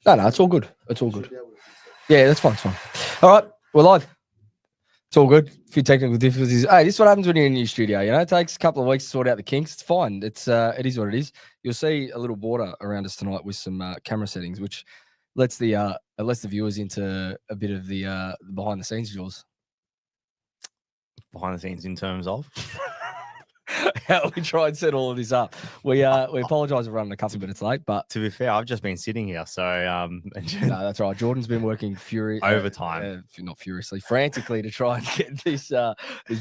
No, it's all good. It's all good. Yeah, that's fine. It's fine. All right, we're live. It's all good. A few technical difficulties. Hey, this is what happens when you're in a new studio. You know, it takes a couple of weeks to sort out the kinks. It's fine. It is what it is. You'll see a little border around us tonight with some camera settings, which lets the viewers into a bit of the behind the scenes, Jules. Behind the scenes in terms of how we try and set all of this up. We apologise for running a couple of minutes late, but to be fair, I've just been sitting here, so no, that's right. Jordan's been working overtime, not furiously, frantically to try and get this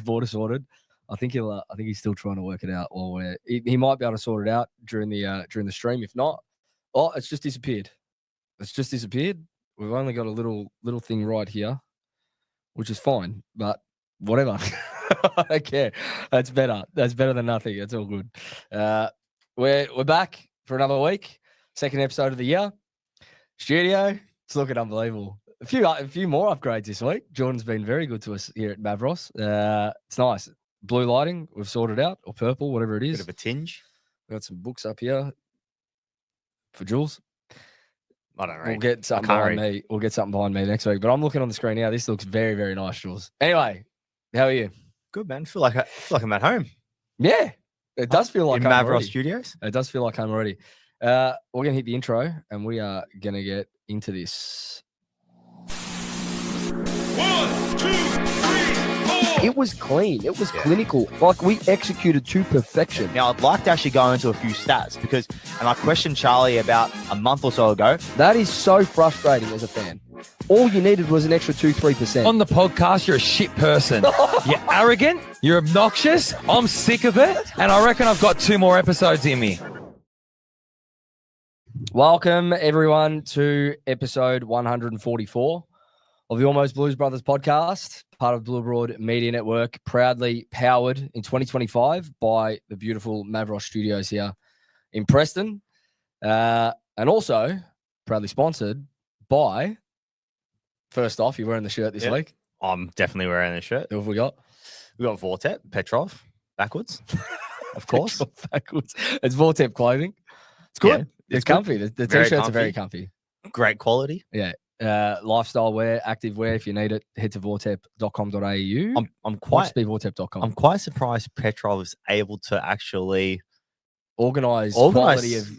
border sorted. I think he's still trying to work it out, or he might be able to sort it out during the stream. If not, it's just disappeared. We've only got a little thing right here, which is fine, but whatever. I don't care. That's better. That's better than nothing. It's all good. We're back for another week. Second episode of the year. Studio. It's looking unbelievable. A few more upgrades this week. Jordan's been very good to us here at Mavros. It's nice. Blue lighting we've sorted out, or purple, whatever it is. Bit of a tinge. We've got some books up here for Jules. I don't know. We'll get something behind me. We'll get something behind me next week. But I'm looking on the screen now. This looks very, very nice, Jules. Anyway, how are you? Good, man. Feel like I'm at home. Yeah, it does feel like in Mavros Studios. It does feel like home already. We're gonna hit the intro and we are gonna get into this. 1, 2, 3, 4. It was clean. It was clinical. Like we executed to perfection. Now, I'd like to actually go into a few stats and I questioned Charlie about a month or so ago. That is so frustrating as a fan. All you needed was an extra 2-3%. On the podcast, you're a shit person. You're arrogant. You're obnoxious. I'm sick of it. And I reckon I've got 2 more episodes in me. Welcome, everyone, to episode 144 of the Almost Blues Brothers podcast, part of Blue Abroad Media Network, proudly powered in 2025 by the beautiful Mavros Studios here in Preston. And also proudly sponsored by... First off, you're wearing the shirt this week. I'm definitely wearing the shirt. Who have we got? We got Vortep, Petrov, backwards, of course. Backwards. It's Vortep clothing. It's good. Yeah, it's comfy. The t-shirts are very comfy. Great quality. Yeah. Lifestyle wear, active wear. If you need it, head to vortep.com.au. I'm quite be vortep.com. I'm quite surprised Petrov is able to actually organize quality of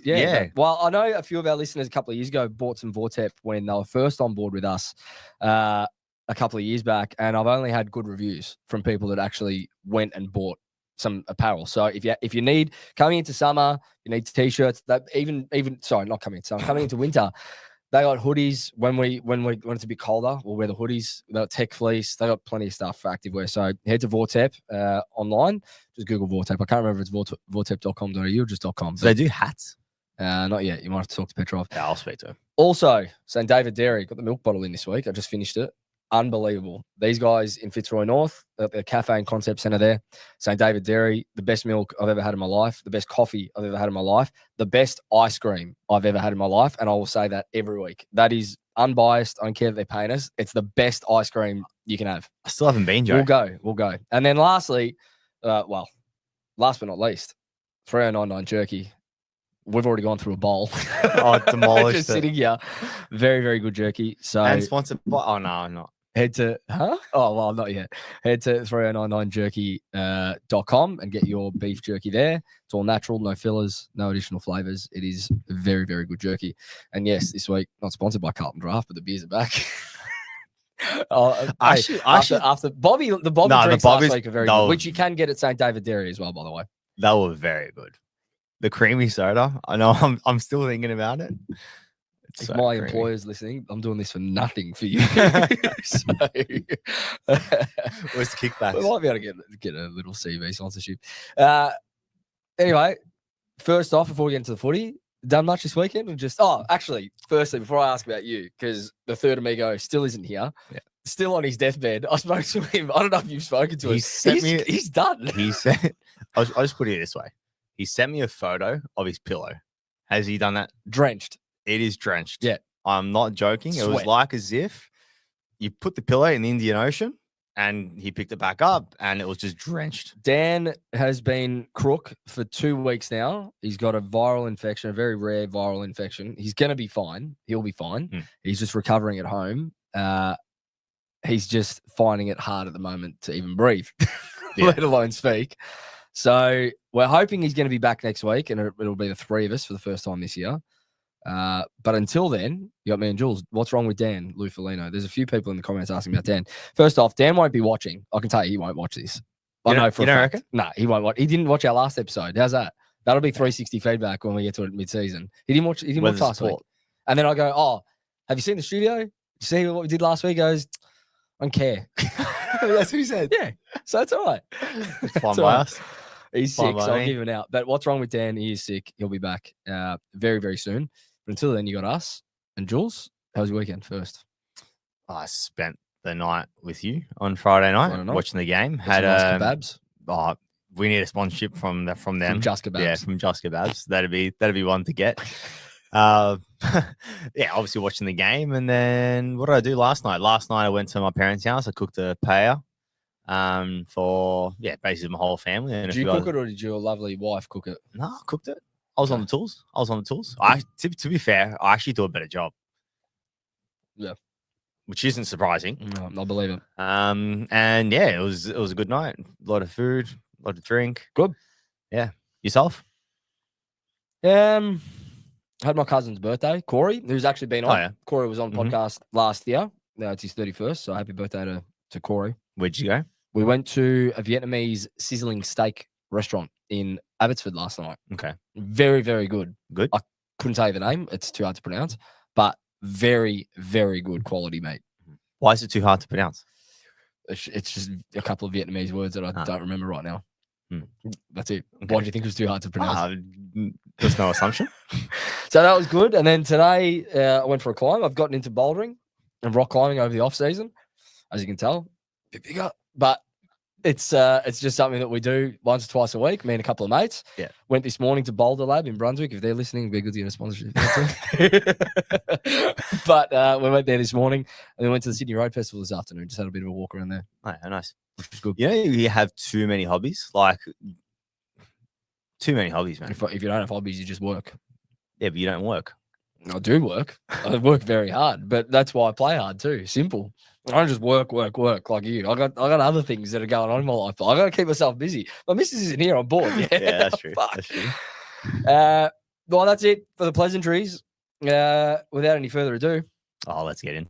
Well, I know a few of our listeners a couple of years ago bought some Vortep when they were first on board with us a couple of years back, and I've only had good reviews from people that actually went and bought some apparel. So if you need, coming into summer, you need t-shirts, that even not coming into summer, coming into winter, they got hoodies when it's a bit colder, we'll wear the hoodies. They got tech fleece. They got plenty of stuff for activewear. So head to Vortep online. Just Google Vortep. I can't remember if it's vortep.com.au or just .com. So they do hats? Not yet. You might have to talk to Petrov. Yeah, I'll speak to him. Also, St. David Dairy got the milk bottle in this week. I just finished it. Unbelievable. These guys in Fitzroy North, the cafe and concept centre there, St. David Dairy, the best milk I've ever had in my life, the best coffee I've ever had in my life, the best ice cream I've ever had in my life. And I will say that every week. That is unbiased. I don't care if they're paying us. It's the best ice cream you can have. I still haven't been, Joe. We'll go. And then lastly, last but not least, 3099 jerky. We've already gone through a bowl. Oh, demolished just sitting here. Very, very good jerky. So and sponsored by, oh no, I'm not. Head to, Oh, well, not yet. Head to 3099jerky.com and get your beef jerky there. It's all natural, no fillers, no additional flavors. It is very, very good jerky. And yes, this week, not sponsored by Carlton Draft, but the beers are back. After Bobby, the Bobby drinks last week are very good, which you can get at St. David Dairy as well, by the way. They were very good. The creamy soda, I know I'm still thinking about it. If so my employer's listening, I'm doing this for nothing for you. So, where's the kickback? We might be able to get a little CV sponsorship. Anyway, first off, before we get into the footy, done much this weekend? Or just actually, firstly, before I ask about you, because the third amigo still isn't here. Yeah. Still on his deathbed. I spoke to him. I don't know if you've spoken to him. He's done. He said, I'll just put it this way. He sent me a photo of his pillow. Has he done that? Drenched. It is drenched. Yeah. I'm not joking. Sweat. It was like as if you put the pillow in the Indian Ocean and he picked it back up, and it was just drenched. Dan has been crook for 2 weeks now. He's got a viral infection, a very rare viral infection. He's going to be fine. He'll be fine. He's just recovering at home. He's just finding it hard at the moment to even breathe, let alone speak. So we're hoping he's going to be back next week, and it'll be the three of us for the first time this year. But until then, you got me and Jules. What's wrong with Dan Lufalino? There's a few people in the comments asking about Dan. First off, Dan won't be watching. I can tell you he won't watch this. I know for a fact. Reckon? No, he won't watch. He didn't watch our last episode. How's that? That'll be 360 feedback when we get to it mid-season. He didn't watch. He didn't watch last week. And then I go, oh, have you seen the studio? Did you see what we did last week? He goes, I don't care. That's what he said. Yeah. So it's all right. It's fine by us. He's sick, so I'll give him out. But what's wrong with Dan? He is sick. He'll be back very, very soon. But until then, you got us and Jules. How was your weekend first? I spent the night with you on Friday night. Watching the game. Had kebabs. Oh, we need a sponsorship from them. From Just Kebabs. Yeah, from Just Kebabs. That'd be one to get. Yeah, obviously watching the game. And then what did I do last night? Last night I went to my parents' house. I cooked a paella for basically my whole family. And did you cook it or did your lovely wife cook it? No, I cooked it. I was on the tools. To be fair, I actually do a better job. Yeah. Which isn't surprising. No, I believe it. And yeah, it was a good night. A lot of food, a lot of drink. Good. Yeah. Yourself? I had my cousin's birthday, Corey, who's actually been on. Oh, yeah. Corey was on podcast last year. Now it's his 31st, so happy birthday to Corey. Where'd you go? We went to a Vietnamese sizzling steak restaurant in Abbotsford last night. Okay. Very, very good. Good. I couldn't tell you the name. It's too hard to pronounce, but very, very good quality meat. Why is it too hard to pronounce? It's just a couple of Vietnamese words that I don't remember right now. That's it. Okay. Why do you think it was too hard to pronounce? There's no assumption. So that was good. And then today I went for a climb. I've gotten into bouldering and rock climbing over the off season, as you can tell. A bit bigger, but it's just something that we do once or twice a week. Me and a couple of mates. Yeah. Went this morning to Boulder Lab in Brunswick. If they're listening, it'd be good to get a sponsorship. But we went there this morning and then went to the Sydney Road Festival this afternoon. Just had a bit of a walk around there. Oh, nice. Which was good. You know, you have too many hobbies. Like, too many hobbies, man. If you don't have hobbies, you just work. Yeah, but you don't work. I do work. I work very hard, but that's why I play hard too. Simple. I don't just work like you. I got other things that are going on in my life. I got to keep myself busy. My missus isn't here. I'm bored. Yeah, that's true. That's true. Well, that's it for the pleasantries. Without any further ado. Oh, let's get in.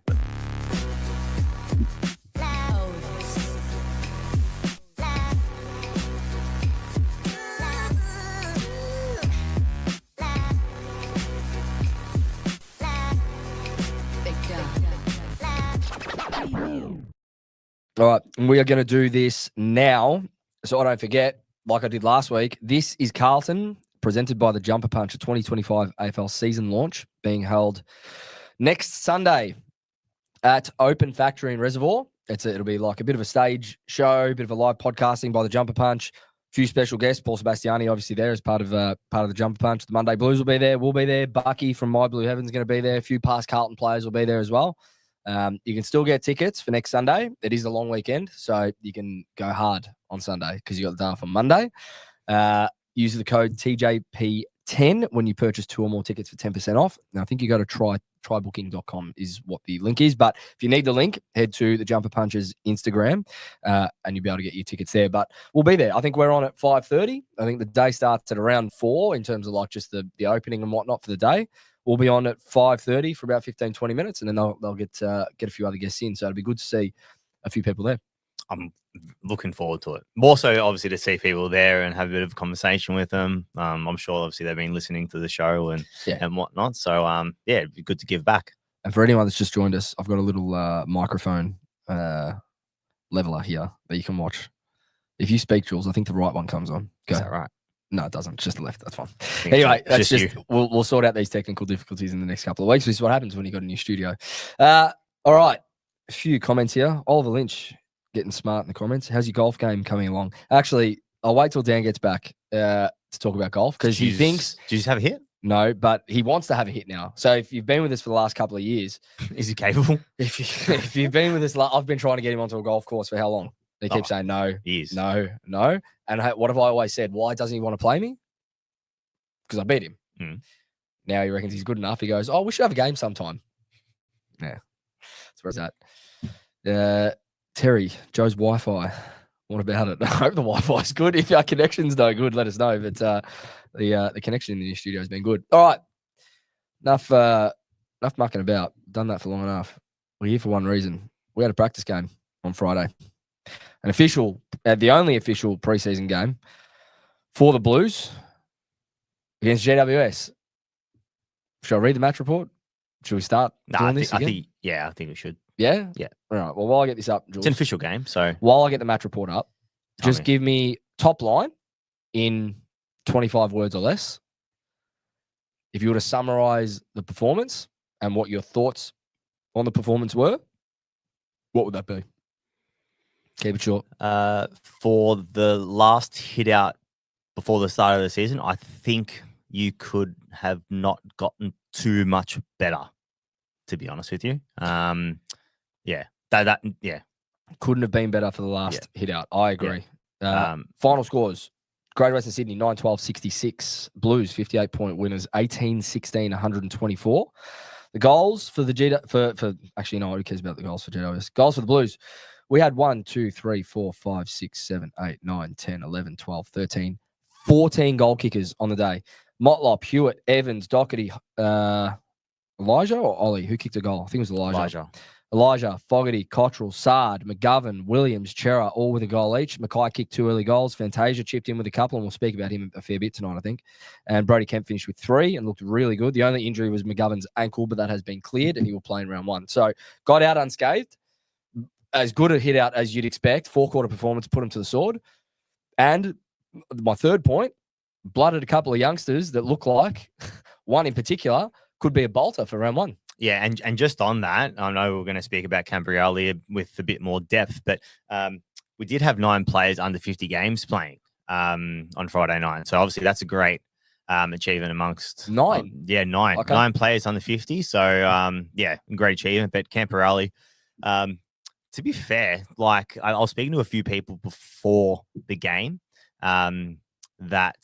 All right, we are going to do this now, so I don't forget, like I did last week. This is Carlton, presented by the Jumper Punch, a 2025 AFL season launch being held next Sunday at Open Factory in Reservoir. It'll be like a bit of a stage show, a bit of a live podcasting by the Jumper Punch. A few special guests, Paul Sebastiani, obviously there as part of the Jumper Punch. The Monday Blues will be there. We'll be there. Bucky from My Blue Heaven's going to be there. A few past Carlton players will be there as well. You can still get tickets for next Sunday. It is a long weekend, so you can go hard on Sunday because you got the day off on Monday. Use the code TJP10 when you purchase 2 or more tickets for 10% off. Now, I think you go to trybooking.com is what the link is. But if you need the link, head to the Jumper Punch's Instagram and you'll be able to get your tickets there. But we'll be there. I think we're on at 5:30. I think the day starts at around 4 in terms of like just the opening and whatnot for the day. We'll be on at 5:30 for about 15, 20 minutes, and then they'll get a few other guests in. So it'll be good to see a few people there. I'm looking forward to it. More so, obviously, to see people there and have a bit of a conversation with them. I'm sure, obviously, they've been listening to the show and whatnot. So, yeah, it'd be good to give back. And for anyone that's just joined us, I've got a little microphone leveler here that you can watch. If you speak, Jules, I think the right one comes on. Go. Is that right? No, it doesn't. It's just the left. That's fine. Anyway, that's just we'll sort out these technical difficulties in the next couple of weeks. This is what happens when you got a new studio. All right. A few comments here. Oliver Lynch getting smart in the comments. How's your golf game coming along? Actually, I'll wait till Dan gets back to talk about golf because he thinks. Did you just have a hit? No, but he wants to have a hit now. So if you've been with us for the last couple of years, Is he capable? if you've been with us, I've been trying to get him onto a golf course for how long? They keep saying no, He is. no. And what have I always said? Why doesn't he want to play me? Because I beat him. Mm. Now he reckons he's good enough. He goes, "Oh, we should have a game sometime." Yeah, that's where it's at. Terry, Joe's Wi-Fi. What about it? I hope the Wi-Fi is good. If our connection's no good, let us know. But the connection in the new studio has been good. All right, enough mucking about. Done that for long enough. We're here for one reason. We had a practice game on Friday, the only official preseason game for the Blues against GWS. Shall I read the match report? Should we start doing this again? I think we should. Yeah? Yeah. All right. Well, while I get this up, Jules, It's an official game, so while I get the match report up, Tell just me. give me top line in 25 words or less. If you were to summarize the performance and what your thoughts on the performance were, what would that be? Keep it short. for the last hit out before the start of the season, I think you could have not gotten too much better, to be honest with you. Couldn't have been better for the last hit out. I agree. Final scores. Greater Western Sydney, 9-12-66. Blues, 58-point winners, 18-16, 124. The goals for the actually, no, who cares about the goals for GWS? Goals for the Blues. We had 1, 2, 3, 4, 5, 6, 7, 8, 9, 10, 11, 12, 13, 14 goal kickers on the day. Motlop, Hewitt, Evans, Doherty, Elijah or Ollie? Who kicked a goal? I think it was Elijah, Fogarty, Cottrell, Sard, McGovern, Williams, Chera, all with a goal each. Mackay kicked 2 early goals. Fantasia chipped in with a couple, and we'll speak about him a fair bit tonight, I think. And Brody Kemp finished with 3 and looked really good. The only injury was McGovern's ankle, but that has been cleared, and he will play in round 1. So got out unscathed. As good a hit out as you'd expect. 4-quarter performance put him to the sword. And my third point, blooded a couple of youngsters that look like, one in particular, could be a bolter for round 1. Yeah, and just on that, I know we're going to speak about Camperralli with a bit more depth, but we did have 9 players under 50 games playing on Friday night. So obviously that's a great achievement amongst 9. 9. Okay. 9 players under 50. So great achievement. But Camperralli, to be fair, like I was speaking to a few people before the game that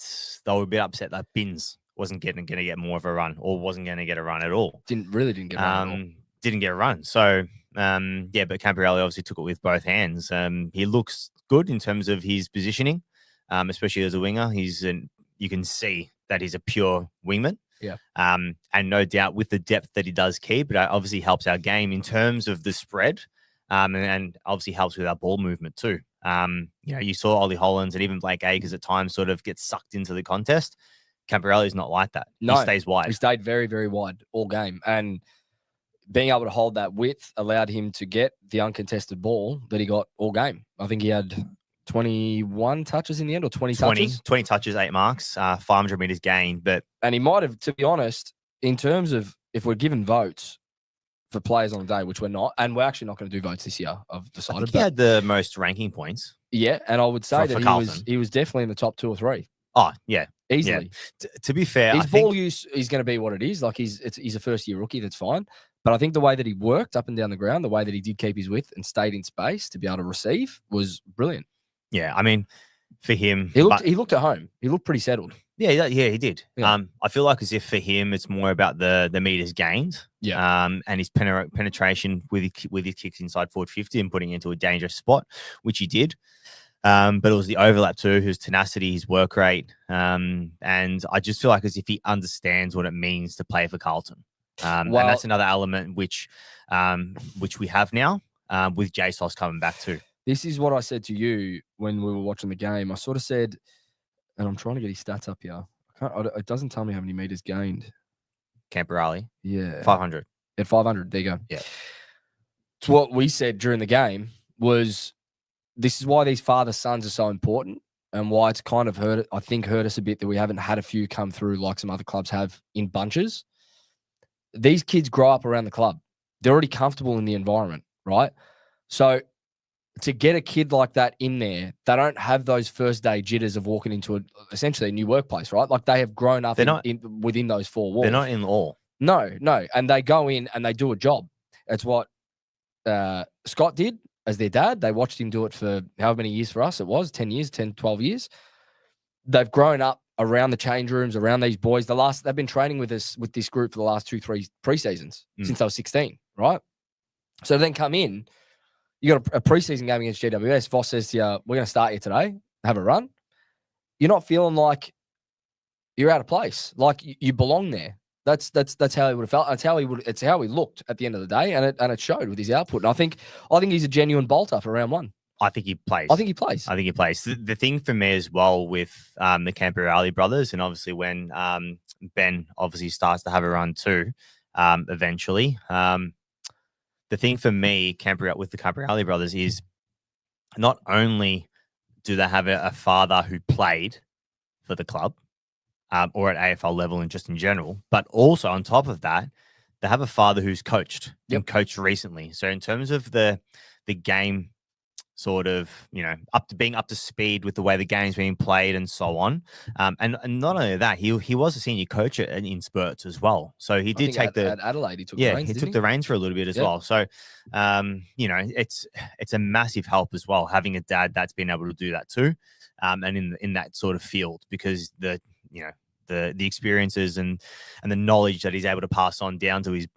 they were a bit upset that Binns wasn't going to get more of a run or wasn't going to get a run at all. Didn't get a run at all. Didn't get a run. So, but Camperralli obviously took it with both hands. He looks good in terms of his positioning, especially as a winger. You can see that he's a pure wingman. Yeah. And no doubt with the depth that he does keep, it obviously helps our game in terms of the spread, and obviously helps with our ball movement too. You saw Ollie Hollands and even Blake Acres at times sort of get sucked into the contest. Camperralli is not like that. No, he stays wide. He stayed very, very wide all game. And being able to hold that width allowed him to get the uncontested ball that he got all game. I think he had 21 touches in the end or 20 touches. 20 touches, 8 marks, 500 meters gained. And he might have, to be honest, in terms of if we're given votes for players on the day, which we're not, and we're actually not going to do votes this year, I've decided. I think he had the most ranking points. Yeah, and I would say for that he was definitely in the top 2 or 3. Oh, yeah. Easily. Yeah. To be fair, his ball use is going to be what it is. Like he's a first-year rookie, that's fine. But I think the way that he worked up and down the ground, the way that he did keep his width and stayed in space to be able to receive was brilliant. Yeah, I mean, for him, he looked at home. He looked pretty settled. Yeah, he did. Yeah. I feel like as if for him, it's more about the meters gained. Yeah. And his penetration with his kicks inside forward 50 and putting it into a dangerous spot, which he did. But it was the overlap too, his tenacity, his work rate. And I just feel like as if he understands what it means to play for Carlton. And that's another element which we have now with JSOS coming back too. This is what I said to you when we were watching the game. I sort of said, and I'm trying to get his stats up here. It doesn't tell me how many meters gained. Camperralli. Yeah. 500. At 500. There you go. Yeah. It's what we said during the game was this is why these father-sons are so important and why it's kind of hurt us a bit that we haven't had a few come through like some other clubs have in bunches. These kids grow up around the club. They're already comfortable in the environment, right? So to get a kid like that in there, they don't have those first day jitters of walking into essentially a new workplace, right? Like they have grown up within those four walls. They're not in awe. No. And they go in and they do a job. It's what Scott did as their dad. They watched him do it for however many years for us. It was 10 years, 10, 12 years. They've grown up around the change rooms, around these boys. They've been training with this group for the last 2-3 preseasons since they were 16, right? So then come in, you got a preseason game against GWS. Voss says to you, we're going to start you today, have a run. You're not feeling like you're out of place, like you belong there. That's how he would have felt. It's how he looked at the end of the day, and it showed with his output. And I think he's a genuine bolter for round one. I think he plays. I think he plays. The thing for me as well with the Camperralli brothers, and obviously when Ben obviously starts to have a run too, eventually. The thing for me, with the Camperralli brothers is not only do they have a father who played for the club or at AFL level and just in general, but also on top of that, they have a father who's coached and coached recently. So in terms of the game, sort of, being up to speed with the way the game's being played and so on. And not only that, he was a senior coach in spurts as well. So he did take at Adelaide. He took the reins, he took the reins for a little bit as well. So, it's a massive help as well, having a dad that's been able to do that too. And in that sort of field, because the experiences and the knowledge that he's able to pass on down to his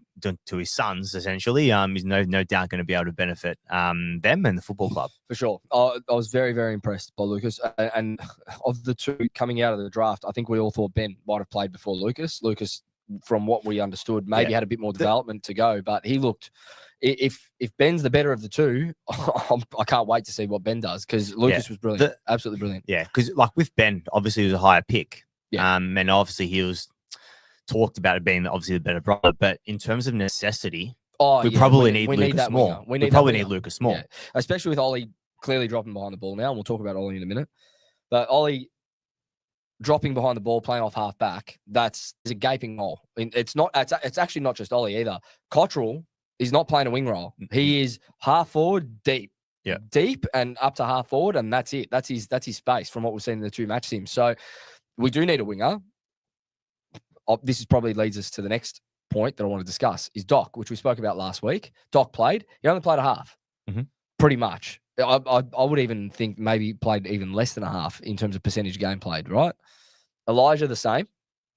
sons, essentially, is no doubt going to be able to benefit them and the football club. For sure. I was very, very impressed by Lucas. And of the two coming out of the draft, I think we all thought Ben might have played before Lucas. Lucas, from what we understood, maybe had a bit more development to go, but he looked... If Ben's the better of the two, I can't wait to see what Ben does, because Lucas was brilliant. Absolutely brilliant. Yeah, because like with Ben, obviously he was a higher pick. Yeah. And obviously he was talked about it being obviously the better brother, but in terms of necessity, we probably need Lucas more. We probably need Lucas more. Yeah. Especially with Ollie clearly dropping behind the ball now, and we'll talk about Ollie in a minute. But Ollie dropping behind the ball, playing off half back, there's a gaping hole. It's actually not just Ollie either. Cottrell is not playing a wing role. He is half forward, deep and up to half forward, and that's it. That's his space from what we've seen in the two match teams. So we do need a winger. This is probably leads us to the next point that I want to discuss, is Doc, which we spoke about last week. Doc played. He only played a half, pretty much. I would even think maybe played even less than a half in terms of percentage game played, right? Elijah the same,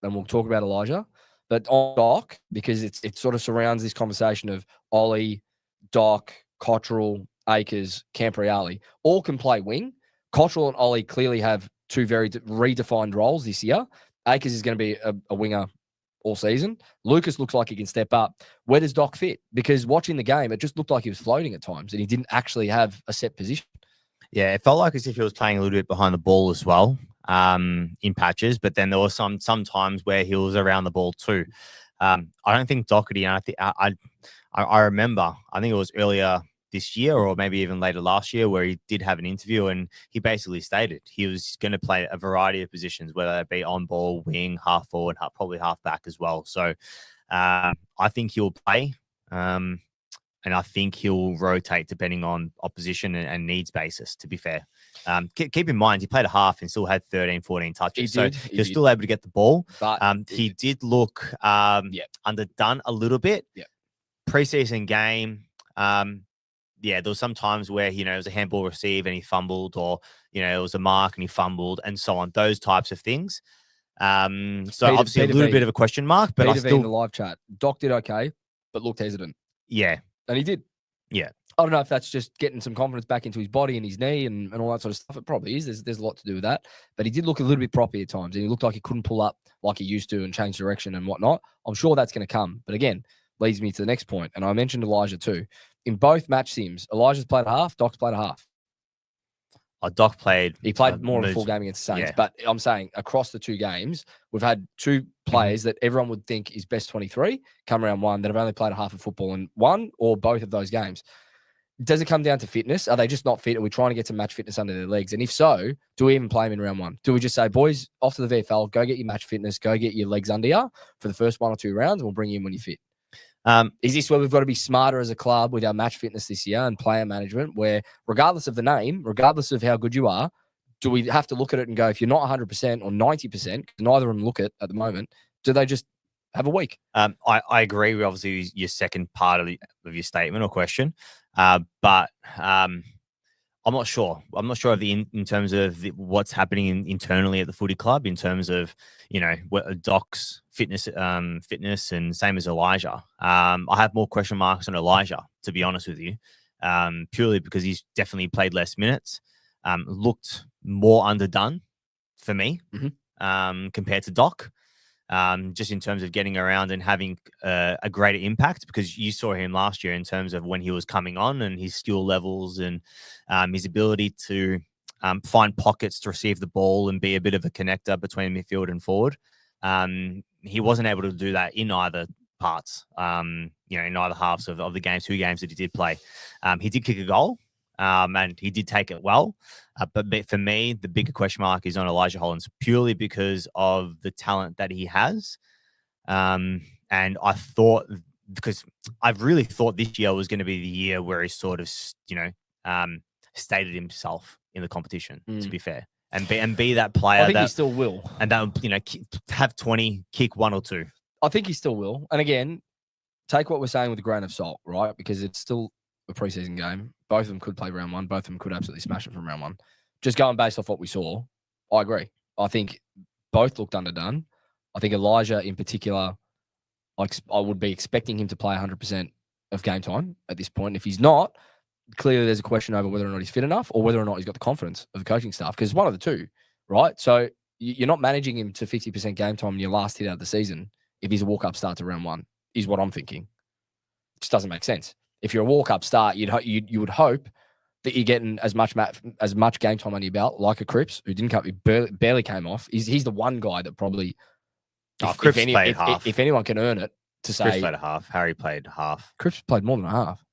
and we'll talk about Elijah. But on Doc, because it sort of surrounds this conversation of Ollie, Doc, Cottrell, Akers, Camperralli, all can play wing. Cottrell and Ollie clearly have two very redefined roles this year. Akers is going to be a winger all season. Lucas looks like he can step up. Where does Doc fit? Because watching the game, it just looked like he was floating at times and he didn't actually have a set position. Yeah, it felt like as if he was playing a little bit behind the ball as well, in patches, but then there were some times where he was around the ball too. I don't think Doherty, and I remember, I think it was earlier this year or maybe even later last year, where he did have an interview and he basically stated he was going to play a variety of positions, whether it be on ball, wing, half forward, probably half back as well. So I think he'll play, and I think he'll rotate depending on opposition and needs basis, to be fair. Keep in mind, he played a half and still had 13, 14 touches. He was still able to get the ball. But he did look underdone a little bit. Yeah. Preseason game, there was some times where, it was a handball receive and he fumbled, or, it was a mark and he fumbled and so on, those types of things. Obviously a little bit of a question mark, but I still... in the live chat, Doc did okay, but looked hesitant. Yeah. And he did. Yeah. I don't know if that's just getting some confidence back into his body and his knee and all that sort of stuff. It probably is. There's a lot to do with that. But he did look a little bit proppy at times, and he looked like he couldn't pull up like he used to and change direction and whatnot. I'm sure that's going to come. But again, leads me to the next point, and I mentioned Elijah too. In both match sims, Elijah's played a half, Doc's played a half. Doc played... He played more of a full game against the Saints. Yeah. But I'm saying across the two games, we've had two players that everyone would think is best 23 come around one that have only played a half of football in one or both of those games. Does it come down to fitness? Are they just not fit? Are we trying to get some match fitness under their legs? And if so, do we even play them in round one? Do we just say, boys, off to the VFL, go get your match fitness, go get your legs under you for the first one or two rounds, and we'll bring you in when you're fit? Is this where we've got to be smarter as a club with our match fitness this year and player management, where regardless of the name, regardless of how good you are, do we have to look at it and go, if you're not 100% or 90%, neither of them look at the moment, do they just have a week? I agree with obviously your second part of your statement or question, but I'm not sure. I'm not sure of in terms of what's happening internally at the footy club in terms of Doc's fitness, and same as Elijah. I have more question marks on Elijah, to be honest with you, purely because he's definitely played less minutes, looked more underdone for me compared to Doc. Just in terms of getting around and having a greater impact, because you saw him last year in terms of when he was coming on and his skill levels and his ability to find pockets to receive the ball and be a bit of a connector between midfield and forward. He wasn't able to do that in either parts, in either halves of the games, 2 games that he did play. He did kick a goal. And he did take it well. But for me, the bigger question mark is on Elijah Hollins, purely because of the talent that he has. And I thought, because I've really thought this year was going to be the year where he sort of, stated himself in the competition, to be fair. And be that player. I think he still will. And that, have 20, kick 1 or 2. I think he still will. And again, take what we're saying with a grain of salt, right? Because it's still a preseason game. Both of them could play round 1. Both of them could absolutely smash it from round 1. Just going based off what we saw, I agree. I think both looked underdone. I think Elijah in particular, I would be expecting him to play 100% of game time at this point. If he's not, clearly there's a question over whether or not he's fit enough or whether or not he's got the confidence of the coaching staff, because one of the two, right? So you're not managing him to 50% game time in your last hit out of the season if he's a walk-up start to round 1, is what I'm thinking. It just doesn't make sense. If you're a walk-up start, you would hope that you're getting as much game time under your belt, like a Cripps, who didn't come, barely came off. He's the one guy that probably, if anyone can earn it, to say Cripps played a half. Harry played half. Cripps played more than a half.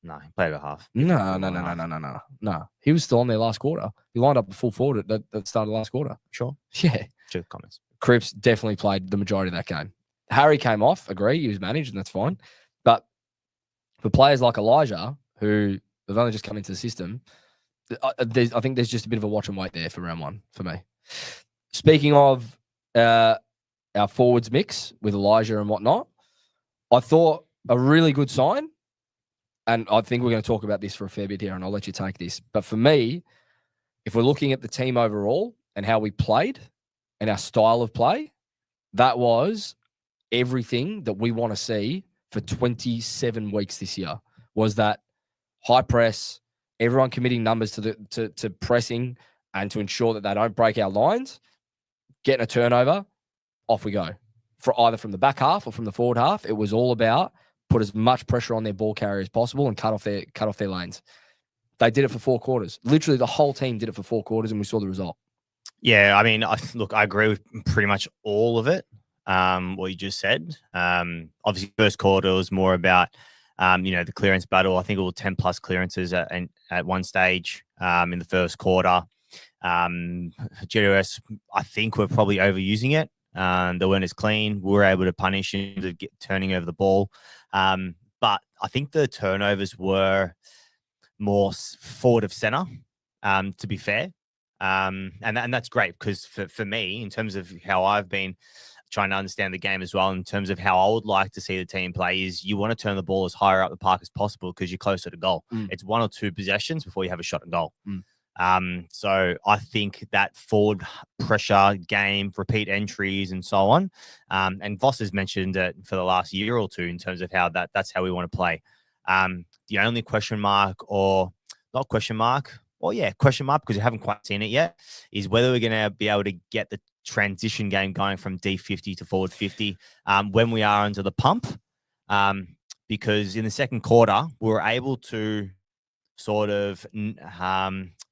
No, he played a half. No. He was still on there last quarter. He lined up a full forward that started last quarter. Sure. Yeah. Sure. Comments. Cripps definitely played the majority of that game. Harry came off. Agree, he was managed, and that's fine. But for players like Elijah, who have only just come into the system, I think there's just a bit of a watch and wait there for round 1 for me. Speaking of our forwards mix with Elijah and whatnot, I thought a really good sign, and I think we're going to talk about this for a fair bit here, and I'll let you take this. But for me, if we're looking at the team overall and how we played and our style of play, that was everything that we want to see for 27 weeks this year. Was that high press, everyone committing numbers to pressing and to ensure that they don't break our lines, getting a turnover, off we go. For either from the back half or from the forward half, it was all about put as much pressure on their ball carrier as possible and cut off their lanes. They did it for 4 quarters. Literally, the whole team did it for 4 quarters, and we saw the result. Yeah, I mean, I agree with pretty much all of it. What you just said. Obviously, first quarter was more about the clearance battle. I think it was 10 plus clearances at one stage in the first quarter. GWS, I think we're probably overusing it. They weren't as clean. We were able to punish him to get turning over the ball. But I think the turnovers were more forward of center, to be fair. And that's great because for me, in terms of how I've been trying to understand the game as well, in terms of how I would like to see the team play, is you want to turn the ball as higher up the park as possible because you're closer to goal. It's 1 or 2 possessions before you have a shot at goal. So I think that forward pressure game, repeat entries and so on. And Voss has mentioned it for the last year or 2 in terms of how that's how we want to play. The only question mark question mark because we haven't quite seen it yet, is whether we're going to be able to get the transition game going from D50 to forward 50 when we are under the pump. Because in the second quarter, we were able to sort of,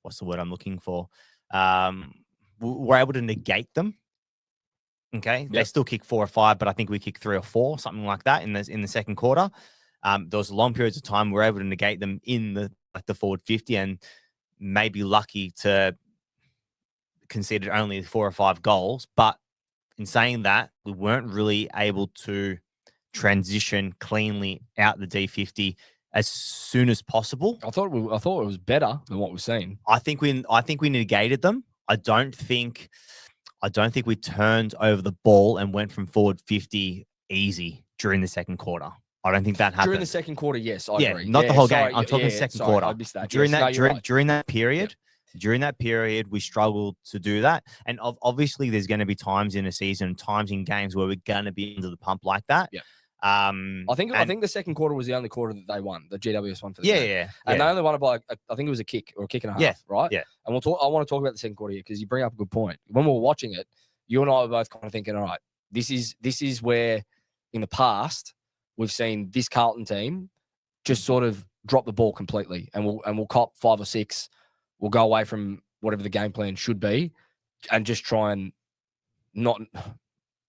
what's the word I'm looking for? We're able to negate them. Okay. Yep. They still kick 4 or 5, but I think we kick 3 or 4, something like that in the second quarter. There was long periods of time we were able to negate them in the forward 50 and maybe lucky to conceded only 4 or 5 goals. But in saying that, we weren't really able to transition cleanly out the D50 as soon as possible. I thought it was better than what we've seen. I think we negated them. I don't think we turned over the ball and went from forward 50 easy during the second quarter. I don't think that happened. During the second quarter, yes, I agree. Not the whole sorry, game. I'm talking second quarter. I missed that. During Yes, that during that period, we struggled to do that. And obviously, there's going to be times in a season, times in games where we're going to be under the pump like that. Yeah. I think the second quarter was the only quarter that they won. The GWS won for the game. Yeah. And they only won it by, I think it was a kick or a kick and a half, right? Yeah. And I want to talk about the second quarter here because you bring up a good point. When we were watching it, you and I were both kind of thinking, all right, this is where in the past we've seen this Carlton team just sort of drop the ball completely, and we'll cop 5 or 6. We'll go away from whatever the game plan should be, and just try and not.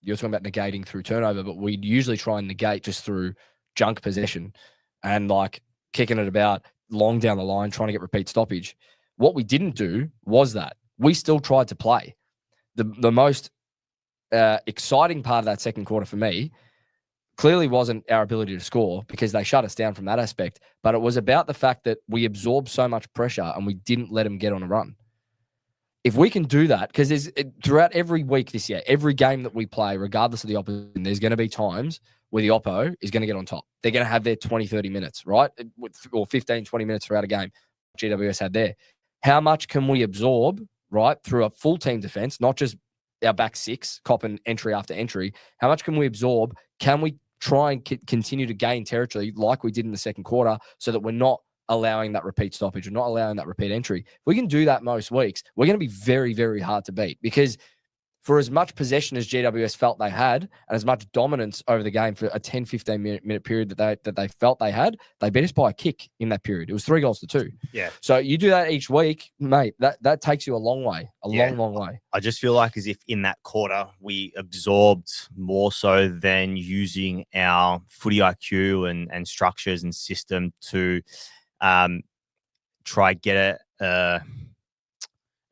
You're talking about negating through turnover, but we usually try and negate just through junk possession and like kicking it about long down the line, trying to get repeat stoppage. What we didn't do was that we still tried to play. The most exciting part of that second quarter for me clearly wasn't our ability to score because they shut us down from that aspect, but it was about the fact that we absorbed so much pressure and we didn't let them get on a run. If we can do that, because throughout every week this year, every game that we play, regardless of the opposition, there's going to be times where the oppo is going to get on top. They're going to have their 20, 30 minutes, right? Or 15, 20 minutes throughout a game. GWS had there. How much can we absorb, right, through a full team defense, not just our back 6, copping entry after entry? How much can we absorb? Can we try and continue to gain territory like we did in the second quarter so that we're not allowing that repeat stoppage or not allowing that repeat entry? If we can do that most weeks, we're going to be very, very hard to beat because for as much possession as GWS felt they had and as much dominance over the game for a 10, 15 minute period that they felt they had, they beat us by a kick in that period. It was 3-2. Yeah. So you do that each week, mate, that takes you a long way, long way. I just feel like as if in that quarter we absorbed more so than using our footy IQ and structures and system to try get a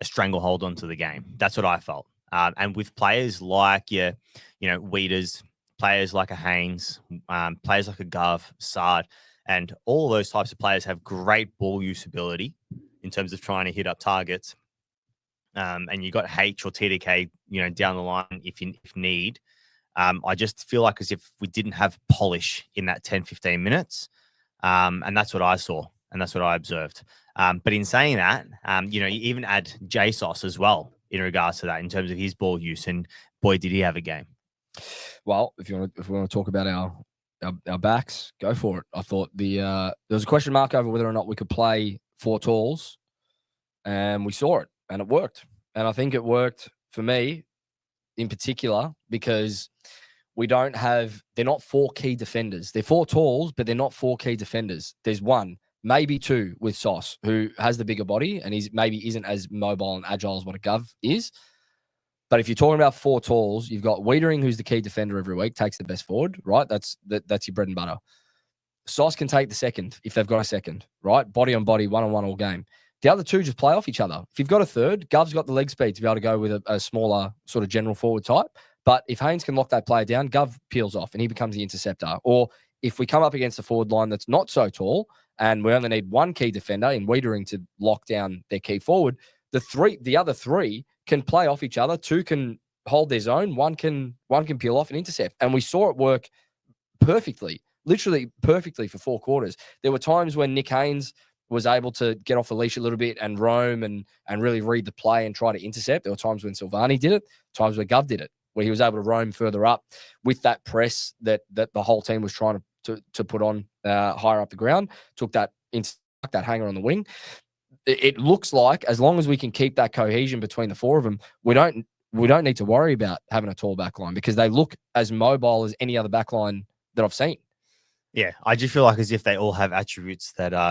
stranglehold onto the game. That's what I felt. And with players like Weeders, players like a Haynes, players like a Gov, Sard, and all those types of players have great ball use ability in terms of trying to hit up targets. And you got H or TDK, down the line if need. I just feel like as if we didn't have polish in that 10, 15 minutes. And that's what I saw. And that's what I observed. But in saying that, you even add JSOS as well in regards to that in terms of his ball use. And boy, did he have a game. Well, if we want to talk about our backs, go for it. I thought there was a question mark over whether or not we could play 4 talls, and we saw it, and it worked. And I think it worked for me in particular because they're not 4 key defenders. They're 4 talls, but they're not 4 key defenders. There's 1. Maybe 2 with Sauce, who has the bigger body and maybe isn't as mobile and agile as what a Gov is. But if you're talking about 4 talls, you've got Wiedering, who's the key defender every week, takes the best forward, right? That's your bread and butter. Sauce can take the second if they've got a second, right? Body on body, 1-on-1 all game. The other 2 just play off each other. If you've got a third, Gov's got the leg speed to be able to go with a smaller sort of general forward type. But if Haynes can lock that player down, Gov peels off and he becomes the interceptor. Or if we come up against a forward line that's not so tall, and we only need 1 key defender in Wiedering to lock down their key forward, the other 3 can play off each other. 2 can hold their zone. 1 can peel off and intercept. And we saw it work perfectly, literally perfectly for 4 quarters. There were times when Nick Haynes was able to get off the leash a little bit and roam and really read the play and try to intercept. There were times when Silvani did it, times where Gov did it, where he was able to roam further up with that press that the whole team was trying to put on higher up the ground, took that hanger on the wing. It looks like as long as we can keep that cohesion between the 4 of them, we don't need to worry about having a tall back line because they look as mobile as any other back line that I've seen. Yeah, I just feel like as if they all have attributes that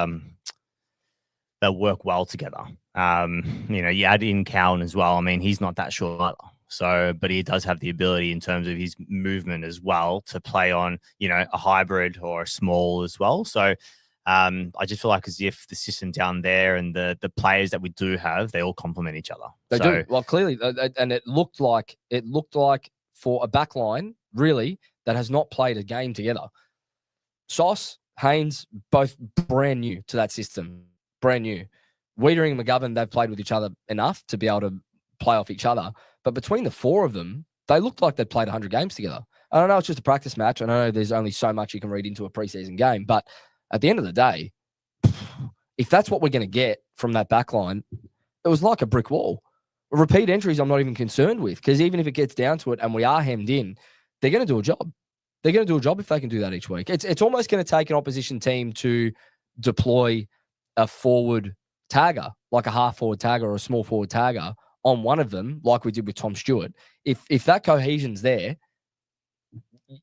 work well together. You add in Cowan as well. I mean, he's not that short either. So, but he does have the ability in terms of his movement as well to play on, a hybrid or a small as well. So I just feel like as if the system down there and the players that we do have, they all complement each other. They do. Well, clearly, and it looked like for a back line, really, that has not played a game together. Sauce, Haynes, both brand new to that system. Brand new. Wiedering and McGovern, they've played with each other enough to be able to play off each other. But between the four of them, they looked like they'd played 100 games together. I know it's just a practice match. I know there's only so much you can read into a preseason game. But at the end of the day, if that's what we're going to get from that back line, it was like a brick wall. Repeat entries, I'm not even concerned with, because even if it gets down to it and we are hemmed in, they're going to do a job. They're going to do a job if they can do that each week. It's almost going to take an opposition team to deploy a forward tagger, like a half forward tagger or a small forward tagger on one of them, like we did with Tom Stewart. If that cohesion's there,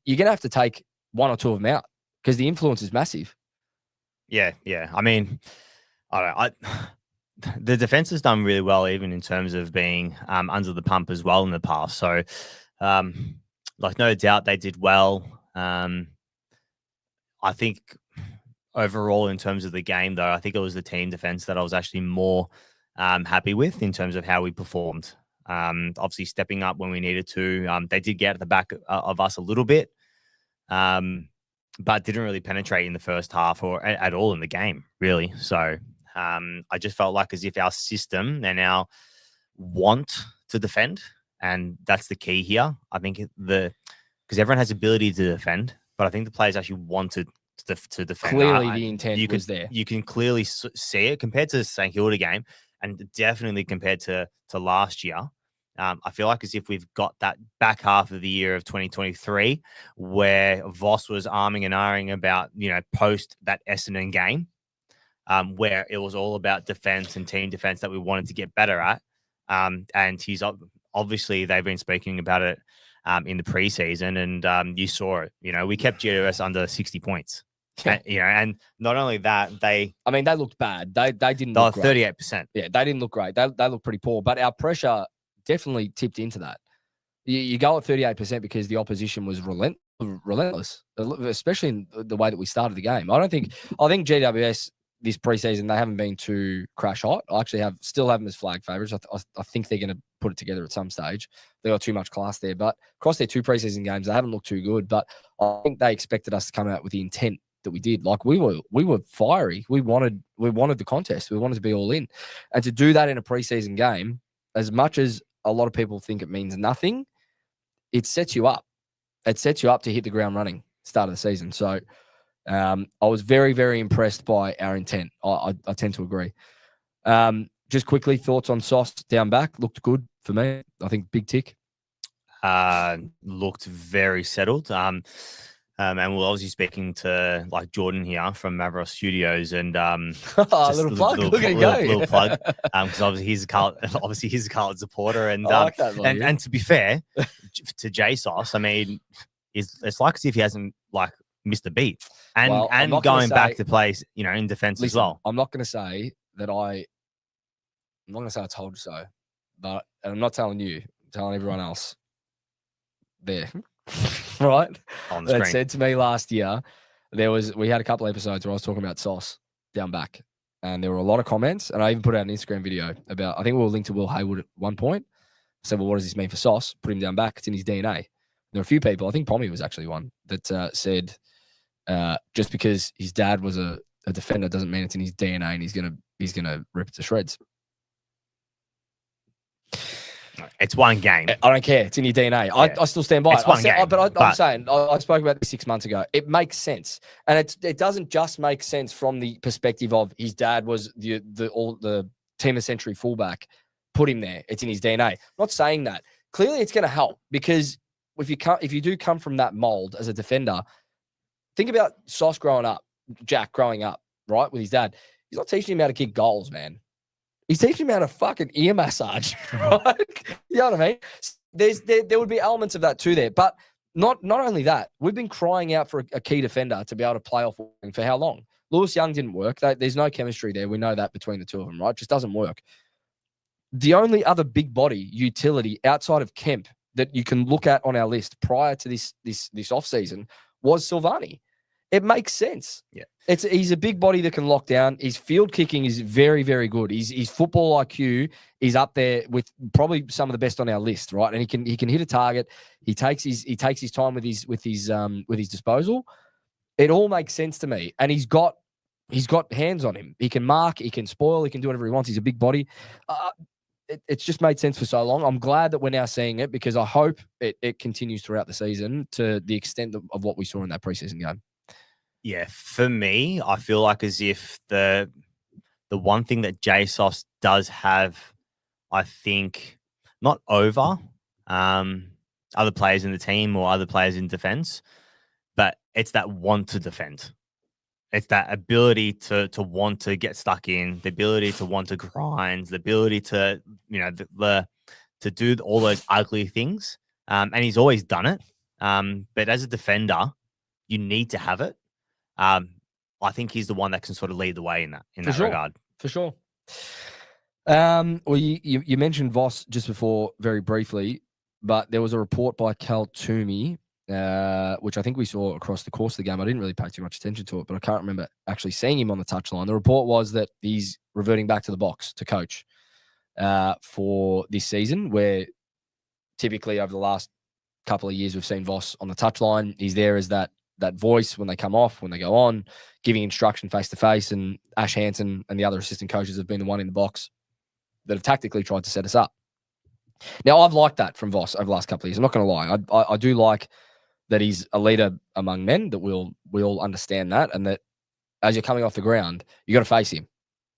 you're going to have to take one or two of them out because the influence is massive. Yeah. I mean, the defense has done really well, even in terms of being under the pump as well in the past. So, no doubt they did well. I think overall, in terms of the game, though, I think it was the team defense that I was actually more happy with in terms of how we performed. Obviously, stepping up when we needed to. They did get at the back of us a little bit, but didn't really penetrate in the first half or at all in the game, really. So I just felt like as if our system and our want to defend, and that's the key here. I think because everyone has ability to defend, but I think the players actually wanted to defend. Clearly, the intent was there. You can clearly see it compared to the St Kilda game, and definitely compared to last year. I feel like as if we've got that back half of the year of 2023 where Voss was arming and ahhing about, post that Essendon game, where it was all about defense and team defense that we wanted to get better at. And he's obviously, they've been speaking about it in the preseason, and you saw it. We kept GWS under 60 points. And not only that, they looked bad. They didn't look great. 38%. Yeah, they didn't look great. They looked pretty poor. But our pressure definitely tipped into that. You go at 38% because the opposition was relentless, especially in the way that we started the game. I think GWS this preseason, they haven't been too crash hot. I actually still have them as flag favourites. I think they're going to put it together at some stage. They got too much class there. But across their two preseason games, they haven't looked too good. But I think they expected us to come out with the intent that we did. Like we were fiery. We wanted the contest. We wanted to be all in. And to do that in a preseason game, as much as a lot of people think it means nothing, it sets you up. It sets you up to hit the ground running start of the season. So I was very, very impressed by our intent. I tend to agree. Just quickly, thoughts on Sauce down back. Looked good for me. I think big tick. Looked very settled. And we're obviously speaking to Jordan here from Mavros Studios, and a little plug. Look at him go. Little plug. Because obviously he's a Carlton supporter, and I like that, and to be fair to J Sauce, it's like as if he hasn't missed a beat, and going back to play, in defense as well. I'm not going to say that I'm not going to say I told you so, but I'm not telling you. I'm telling everyone else. There. Right? On the screen. That said to me last year, we had a couple episodes where I was talking about Sauce down back, and there were a lot of comments, and I even put out an Instagram video about, I think we were linked to Will Hayward at one point. I said, well, what does this mean for Sauce? Put him down back. It's in his DNA. There were a few people, I think Pommy was actually one, that said just because his dad was a defender doesn't mean it's in his DNA and he's gonna rip it to shreds. It's one game. I don't care. It's in your DNA. Yeah. I still stand by it's it. One game, I'm saying, I spoke about this 6 months ago. It makes sense. And it doesn't just make sense from the perspective of his dad was the team of century fullback. Put him there. It's in his DNA. I'm not saying that. Clearly, it's going to help because if you do come from that mold as a defender, think about Sauce Jack growing up, right, with his dad. He's not teaching him how to kick goals, man. He's teaching him how to fucking ear massage, right? You know what I mean? There would be elements of that too there. But not only that, we've been crying out for a key defender to be able to play off for how long? Lewis Young didn't work. There's no chemistry there. We know that between the two of them, right? It just doesn't work. The only other big body utility outside of Kemp that you can look at on our list prior to this offseason was Silvani. it makes sense. Yeah. He's a big body that can lock down. His field kicking is very, very good. His football IQ is up there with probably some of the best on our list, right? And he can hit a target. He takes his time with his disposal. It all makes sense to me. And he's got hands on him. He can mark, he can spoil, he can do whatever he wants. He's a big body. It's just made sense for so long. I'm glad that we're now seeing it because I hope it continues throughout the season to the extent of what we saw in that preseason game. Yeah, for me, I feel like as if the one thing that JSOS does have, I think, not over other players in the team or other players in defense, but it's that want to defend. It's that ability to want to get stuck in, the ability to want to grind, the ability to, to do all those ugly things. And he's always done it. But as a defender, you need to have it. I think he's the one that can sort of lead the way in that regard. For sure. Well, you mentioned Voss just before very briefly, but there was a report by Cal Toomey, which I think we saw across the course of the game. I didn't really pay too much attention to it, but I can't remember actually seeing him on the touchline. The report was that he's reverting back to the box to coach for this season, where typically over the last couple of years we've seen Voss on the touchline. He's there as that voice when they come off, when they go on, giving instruction face to face. And Ash Hansen and the other assistant coaches have been the one in the box that have tactically tried to set us up. Now, I've liked that from Voss over the last couple of years. I'm not going to lie. I do like that he's a leader among men, that we all understand that, and that as you're coming off the ground, you got to face him,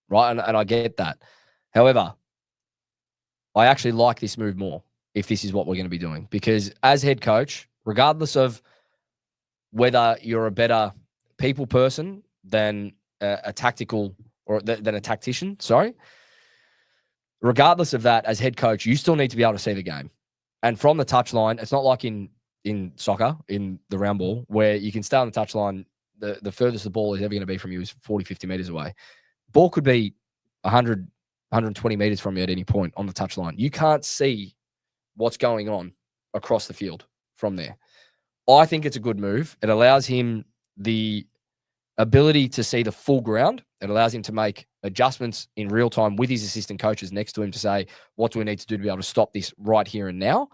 right? And I get that. However, I actually like this move more if this is what we're going to be doing, because as head coach, regardless of whether you're a better people person than a tactical or than a tactician, regardless of that, as head coach, you still need to be able to see the game. And from the touchline, it's not like in soccer, in the round ball, where you can stay on the touchline. The furthest the ball is ever going to be from you is 40, 50 meters away. Ball could be 100, 120 meters from you at any point on the touchline. You can't see what's going on across the field from there. I think it's a good move. It allows him the ability to see the full ground. It allows him to make adjustments in real time with his assistant coaches next to him to say, what do we need to do to be able to stop this right here and now?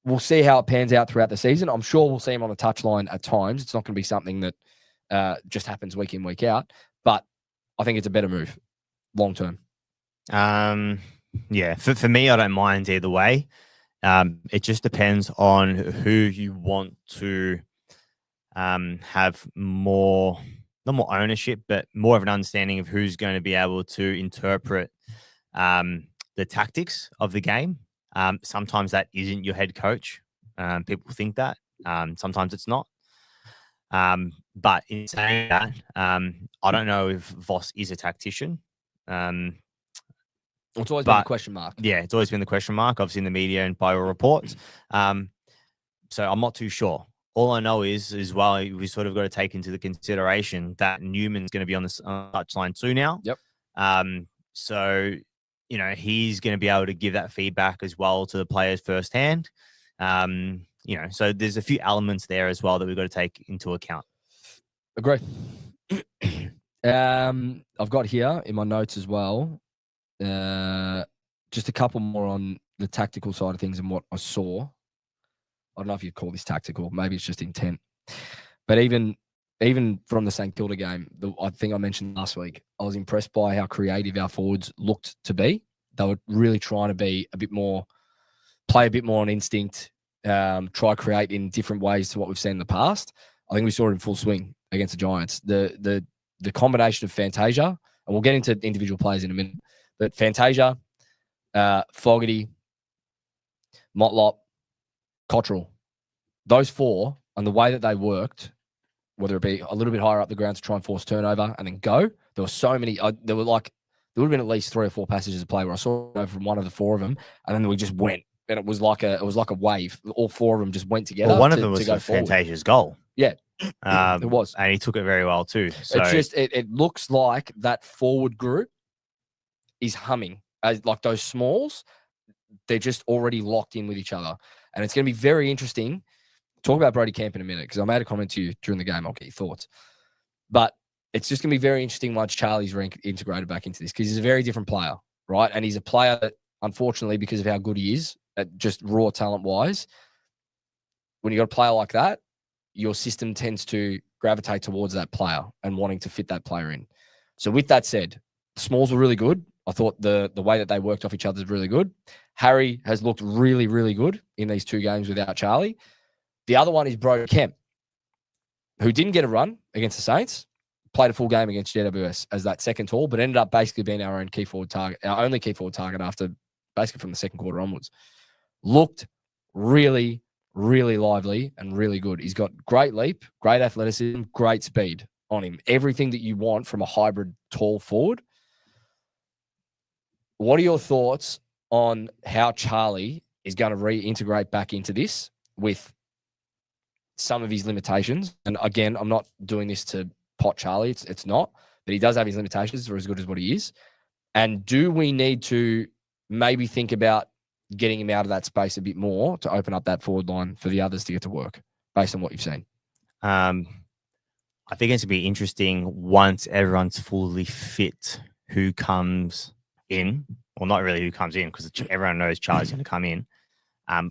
We'll see how it pans out throughout the season. I'm sure we'll see him on the touchline at times. It's not going to be something that just happens week in, week out. But I think it's a better move long term. Yeah, for me, I don't mind either way. It just depends on who you want to have more, not more ownership, but more of an understanding of who's going to be able to interpret the tactics of the game. Sometimes that isn't your head coach. People think that. Sometimes it's not. But in saying that, I don't know if Voss is a tactician. It's always been a question mark. Yeah, it's always been the question mark, obviously in the media and by reports. So I'm not too sure. All I know is well, we sort of got to take into the consideration that Newman's going to be on the touchline too now. Yep. So, he's going to be able to give that feedback as well to the players firsthand. So there's a few elements there as well that we've got to take into account. Agree. I've got here in my notes as well, just a couple more on the tactical side of things and what I saw. I don't know if you'd call this tactical. Maybe it's just intent. But even from the St Kilda game, I think I mentioned last week, I was impressed by how creative our forwards looked to be. They were really trying to be play a bit more on instinct, try create in different ways to what we've seen in the past. I think we saw it in full swing against the Giants. The combination of Fantasia, and we'll get into individual players in a minute, but Fantasia, Fogarty, Motlop, Cottrell, those four, and the way that they worked, whether it be a little bit higher up the ground to try and force turnover and then go, there were so many. There would have been at least 3 or 4 passages of play where I saw from one of the 4 of them, and then we just went, and it was like a wave. All 4 of them just went together. Well, one of them was Fantasia's goal. Yeah, it was, and he took it very well too. So it looks like that forward group is humming. Like those smalls, they're just already locked in with each other. And it's going to be very interesting talk about Brody Kemp in a minute because I made a comment to you during the game. I'll get your thoughts. But it's just going to be very interesting once Charlie's integrated back into this because he's a very different player, right? And he's a player that, unfortunately, because of how good he is, at just raw talent-wise, when you got a player like that, your system tends to gravitate towards that player and wanting to fit that player in. So with that said, the Smalls were really good. I thought the way that they worked off each other is really good. Harry has looked really, really good in these 2 games without Charlie. The other one is Brody Kemp, who didn't get a run against the Saints, played a full game against GWS as that second tall, but ended up basically being our only key forward target after basically from the second quarter onwards. Looked really, really lively and really good. He's got great leap, great athleticism, great speed on him. Everything that you want from a hybrid tall forward. What are your thoughts on how Charlie is going to reintegrate back into this with some of his limitations? And again, I'm not doing this to pot Charlie. It's not. But he does have his limitations for as good as what he is. And do we need to maybe think about getting him out of that space a bit more to open up that forward line for the others to get to work based on what you've seen? I think it's going to be interesting once everyone's fully fit who comes in. Well, not really who comes in because everyone knows Charlie's going to come in.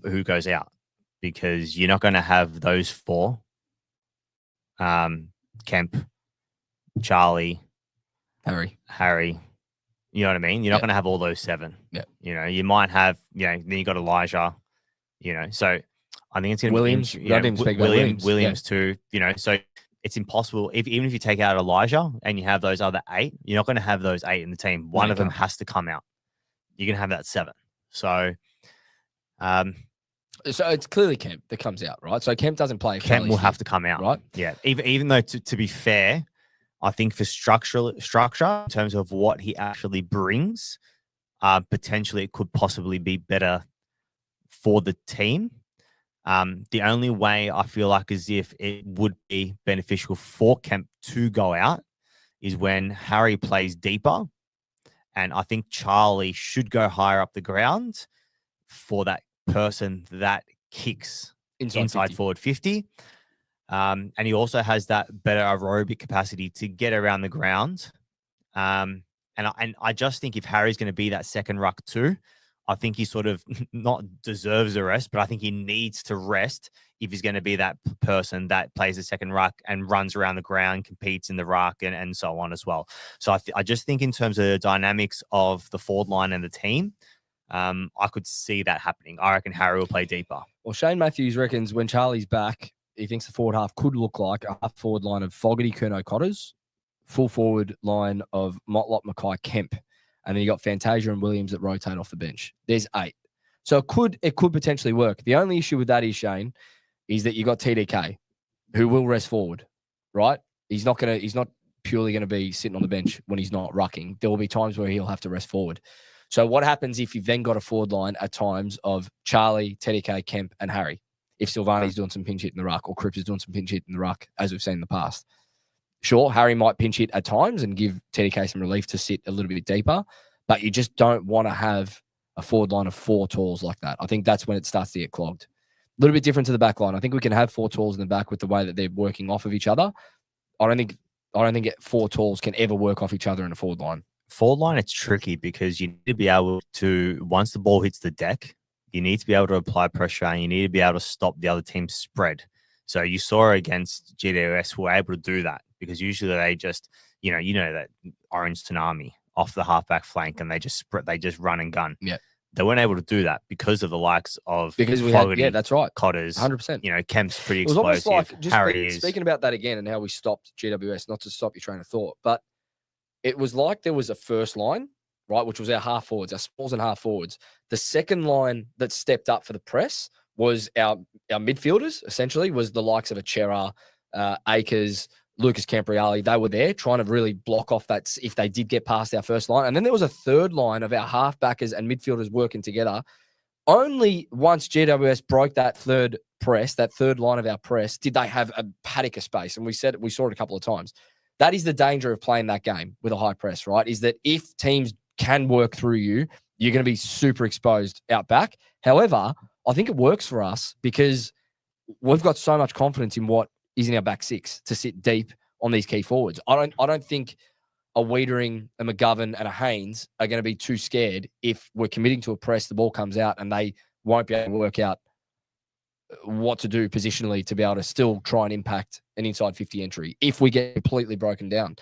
Who goes out? Because you're not going to have those 4. Kemp, Charlie, Harry. You know what I mean? You're not going to have all those 7. Yeah. You know, you might have, then you got Elijah, so I think it's going Williams, to be Williams too, so it's impossible. Even if you take out Elijah and you have those other 8, you're not going to have those 8 in the team. One of them has to come out. You're going to have that 7. So it's clearly Kemp that comes out, right? So Kemp doesn't play. Kemp will have to come out, right? Yeah. Even though, to be fair, I think for structure in terms of what he actually brings, potentially it could possibly be better for the team. The only way I feel like as if it would be beneficial for Kemp to go out is when Harry plays deeper. And I think Charlie should go higher up the ground for that person that kicks inside forward 50. And he also has that better aerobic capacity to get around the ground. And I just think if Harry's going to be that second ruck too, I think he sort of not deserves a rest, but I think he needs to rest if he's going to be that person that plays the second ruck and runs around the ground, competes in the ruck and so on as well. So I just think in terms of the dynamics of the forward line and the team, I could see that happening. I reckon Harry will play deeper. Well, Shane Matthews reckons when Charlie's back, he thinks the forward half could look like a half forward line of Fogarty, Curnow, Cotters, full forward line of Motlop, Mackay, Kemp, and then you got Fantasia and Williams that rotate off the bench. There's 8. So it could potentially work. The only issue with that is, Shane, is that you got TDK, who will rest forward, right? He's not purely going to be sitting on the bench when he's not rucking. There will be times where he'll have to rest forward. So what happens if you've then got a forward line at times of Charlie, TDK, Kemp, and Harry? If Silvani's doing some pinch hit in the ruck or Cripps is doing some pinch hit in the ruck, as we've seen in the past. Sure, Harry might pinch hit at times and give TDK some relief to sit a little bit deeper, but you just don't want to have a forward line of 4 talls like that. I think that's when it starts to get clogged. A little bit different to the back line. I think we can have 4 talls in the back with the way that they're working off of each other. I don't think 4 talls can ever work off each other in a forward line. Forward line, it's tricky because you need to be able to, once the ball hits the deck, you need to be able to apply pressure and you need to be able to stop the other team's spread. So you saw against GWS who were able to do that because usually they just, you know that orange tsunami off the halfback flank and they just run and gun. Yeah. They weren't able to do that because of the likes of Fogarty, that's right. Cotters, 100%. Kemp's pretty it was explosive. Almost like, just Harry speaking about that again and how we stopped GWS, not to stop your train of thought, but it was like there was a first line, right, which was our half forwards, our smalls and half forwards. The second line that stepped up for the press was our midfielders, essentially, was the likes of a Chera, Akers, Lucas Camperralli. They were there trying to really block off that if they did get past our first line. And then there was a third line of our halfbackers and midfielders working together. Only once GWS broke that third line of our press, did they have a paddock of space. And we saw it a couple of times. That is the danger of playing that game with a high press, right? Is that if teams can work through you, you're going to be super exposed out back. However, I think it works for us because we've got so much confidence in what is in our back six to sit deep on these key forwards. I don't think a Wiedering, a McGovern, and a Haynes are going to be too scared if we're committing to a press, the ball comes out, and they won't be able to work out what to do positionally to be able to still try and impact an inside 50 entry if we get completely broken down.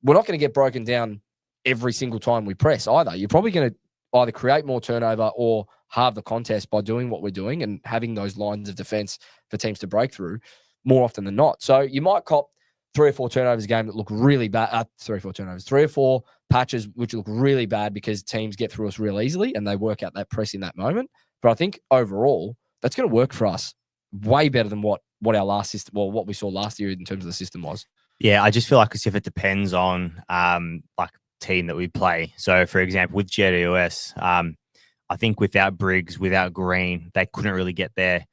We're not going to get broken down every single time we press either. You're probably going to either create more turnover or halve the contest by doing what we're doing and having those lines of defense for teams to break through more often than not. So you might cop 3 or 4 turnovers a game that look really bad. 3 or 4 patches which look really bad because teams get through us real easily and they work out that press in that moment. But I think overall, that's going to work for us way better than what our last system, well, what we saw last year in terms of the system was. Yeah, I just feel like as if it depends on like team that we play. So, for example, with GWS, I think without Briggs, without Green, they couldn't really get their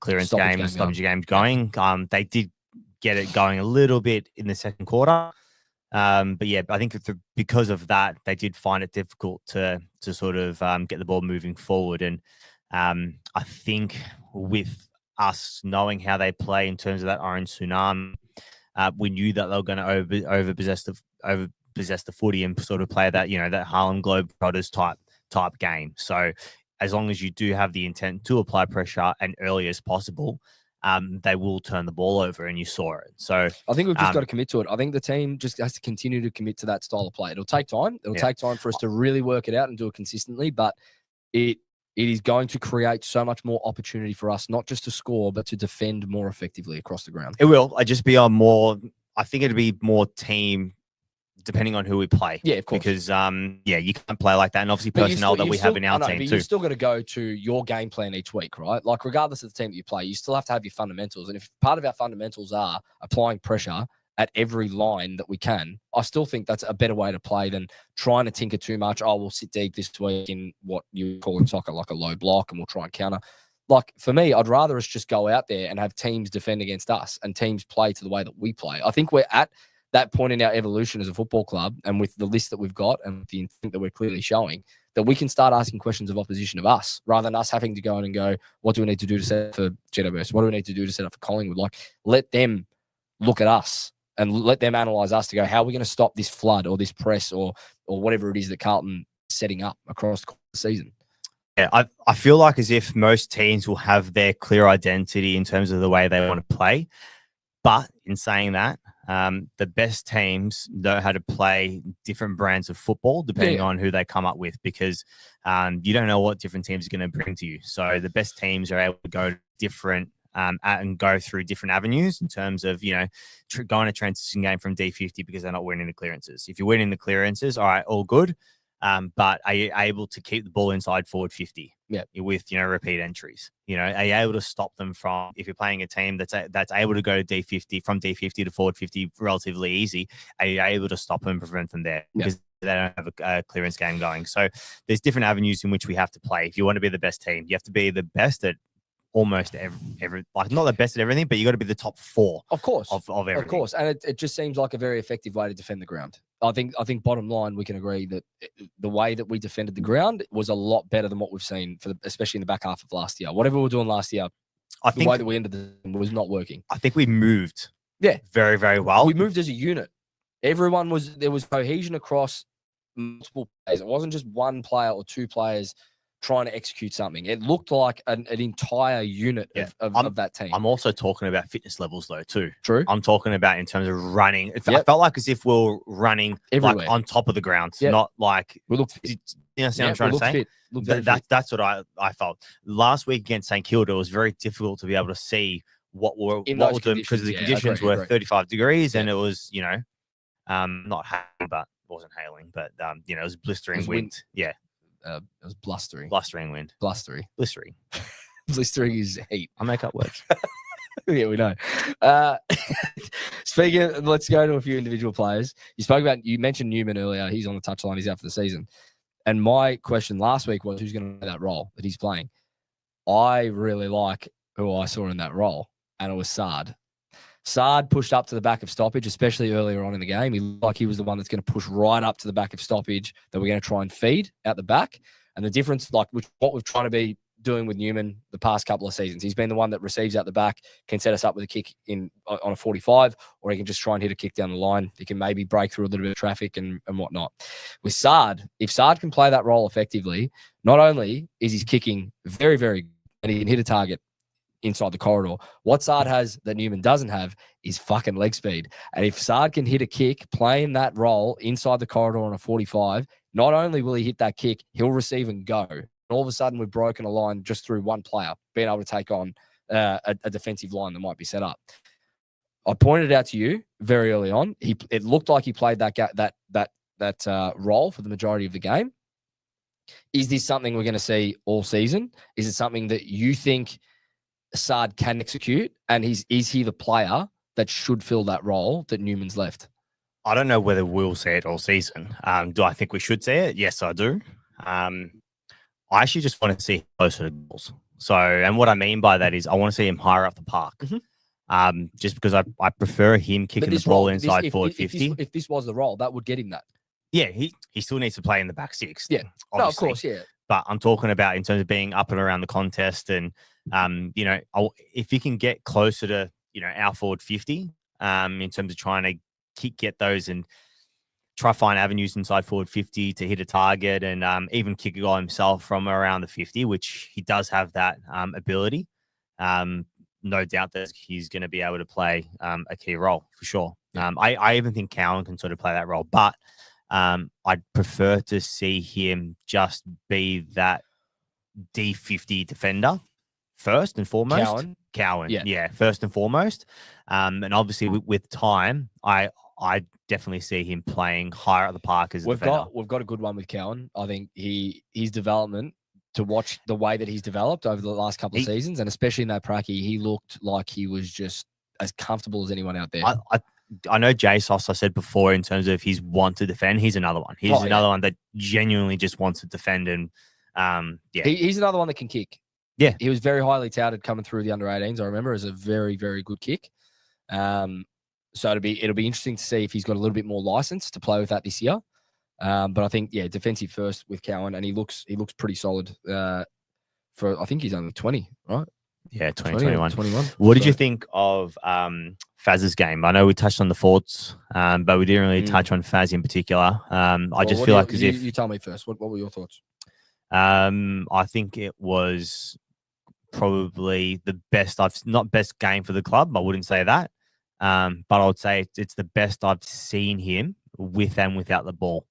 clearance stoppage games going. They did get it going a little bit in the second quarter. But yeah, I think because of that, they did find it difficult to sort of get the ball moving forward. And I think with us knowing how they play in terms of that orange tsunami, we knew that they were going to over possess the footy and sort of play that, that Harlem Globetrotters type game. So as long as you do have the intent to apply pressure and early as possible, they will turn the ball over, and you saw it. So I think we've just got to commit to it. I think the team just has to continue to commit to that style of play. It'll take time. It'll take time for us to really work it out and do it consistently, but it is going to create so much more opportunity for us, not just to score, but to defend more effectively across the ground. It will. I think it'll be more team depending on who we play. Yeah, of course. Because, you can't play like that. And obviously personnel that we have in our team too. You've still got to go to your game plan each week, right? Like regardless of the team that you play, you still have to have your fundamentals. And if part of our fundamentals are applying pressure at every line that we can, I still think that's a better way to play than trying to tinker too much. Oh, we'll sit deep this week in what you call in soccer like a low block and we'll try and counter. Like for me, I'd rather us just go out there and have teams defend against us and teams play to the way that we play. I think we're at that point in our evolution as a football club, and with the list that we've got and the intent that we're clearly showing, that we can start asking questions of opposition of us rather than us having to go in and go, what do we need to do to set up for GWS? What do we need to do to set up for Collingwood? Like, let them look at us and let them analyze us to go, how are we going to stop this flood or this press or whatever it is that Carlton is setting up across the season? Yeah, I feel like as if most teams will have their clear identity in terms of the way they want to play. But in saying that, the best teams know how to play different brands of football depending on who they come up with, because you don't know what different teams are going to bring to you. So the best teams are able to go different and go through different avenues in terms of, going a transition game from D50 because they're not winning the clearances. If you're winning the clearances, all right, all good. But are you able to keep the ball inside forward 50? Yeah, with repeat entries. Are you able to stop them from, if you're playing a team that's able to go to D50 from D50 to forward 50 relatively easy? Are you able to stop them and prevent them there because they don't have a clearance game going? So there's different avenues in which we have to play. If you want to be the best team, you have to be the best at almost every like not the best at everything, but you got to be the top 4, of course, of everything. Of course, and it just seems like a very effective way to defend the ground. I think bottom line, we can agree that the way that we defended the ground was a lot better than what we've seen especially in the back half of last year. Whatever we were doing last year, I think the way that we ended the was not working. I think we moved, very, very well. We moved as a unit. There was cohesion across multiple players. It wasn't just one player or 2 players trying to execute something. It looked like an entire unit of that team. I'm also talking about fitness levels though too. True. I'm talking about in terms of running. I felt like as if we were running like on top of the ground, not like we look fit. You know what I'm trying to say? That's what I felt. Last week against St Kilda, it was very difficult to be able to see what we're doing because the conditions were 35 degrees and it was, not hailing, but it wasn't hailing, but it was blistering wind. Yeah. It was blustery. Blustering wind. Blustery. Blistering. Blistering is heat. I make up words. Yeah, we know. Speaking of, let's go to a few individual players. You mentioned Newman earlier. He's on the touchline. He's out for the season. And my question last week was, who's going to play that role that he's playing? I really like who I saw in that role, and it was Saad. Saad pushed up to the back of stoppage, especially earlier on in the game. He looked like he was the one that's going to push right up to the back of stoppage that we're going to try and feed out the back. And the difference, what we're trying to be doing with Newman the past couple of seasons. He's been the one that receives out the back, can set us up with a kick on a 45, or he can just try and hit a kick down the line. He can maybe break through a little bit of traffic and whatnot. With Saad, if Saad can play that role effectively, not only is his kicking very, very good, and he can hit a target inside the corridor. What Saad has that Newman doesn't have is fucking leg speed. And if Saad can hit a kick playing that role inside the corridor on a 45, not only will he hit that kick, he'll receive and go. And all of a sudden, we've broken a line just through one player being able to take on a defensive line that might be set up. I pointed out to you very early on. It looked like he played that role for the majority of the game. Is this something we're going to see all season? Is it something that you think Saad can execute, and is he the player that should fill that role that Newman's left? I don't know whether we'll see it all season. Do I think we should see it? Yes, I do. I actually just want to see him closer to goals. So, and what I mean by that is I want to see him higher up the park. Just because I prefer him kicking the ball inside forward 50. If this was the role, that would get him that. Yeah, he still needs to play in the back six. Yeah, obviously. No, of course, yeah. But I'm talking about in terms of being up and around the contest, and if you can get closer to our forward 50, in terms of trying to get those and try find avenues inside forward 50 to hit a target, and even kick a goal himself from around the 50, which he does have that ability. No doubt that he's going to be able to play a key role for sure. I even think Cowan can sort of play that role, but I'd prefer to see him just be that D50 defender first and foremost. Cowan, yeah, first and foremost. And obviously with time, I definitely see him playing higher at the park as a defender. We've got a good one with Cowan. I think his development, to watch the way that he's developed over the last couple of seasons, and especially in that pracky, he looked like he was just as comfortable as anyone out there. I know J-Sauce, I said before, in terms of his want to defend, he's another one. He's another one that genuinely just wants to defend. And he's another one that can kick. Yeah. He was very highly touted coming through the under-18s, I remember, as a very, very good kick. So it'll be interesting to see if he's got a little bit more license to play with that this year. But I think, defensive first with Cowan, and he looks pretty solid for, I think he's under 20, right? Yeah, 21. What did you think of Faz's game? I know we touched on the forwards, but we didn't really touch on Faz in particular. I just feel like you tell me first. What were your thoughts? I think it was probably the best not best game for the club. I wouldn't say that, but I would say it's the best I've seen him with and without the ball.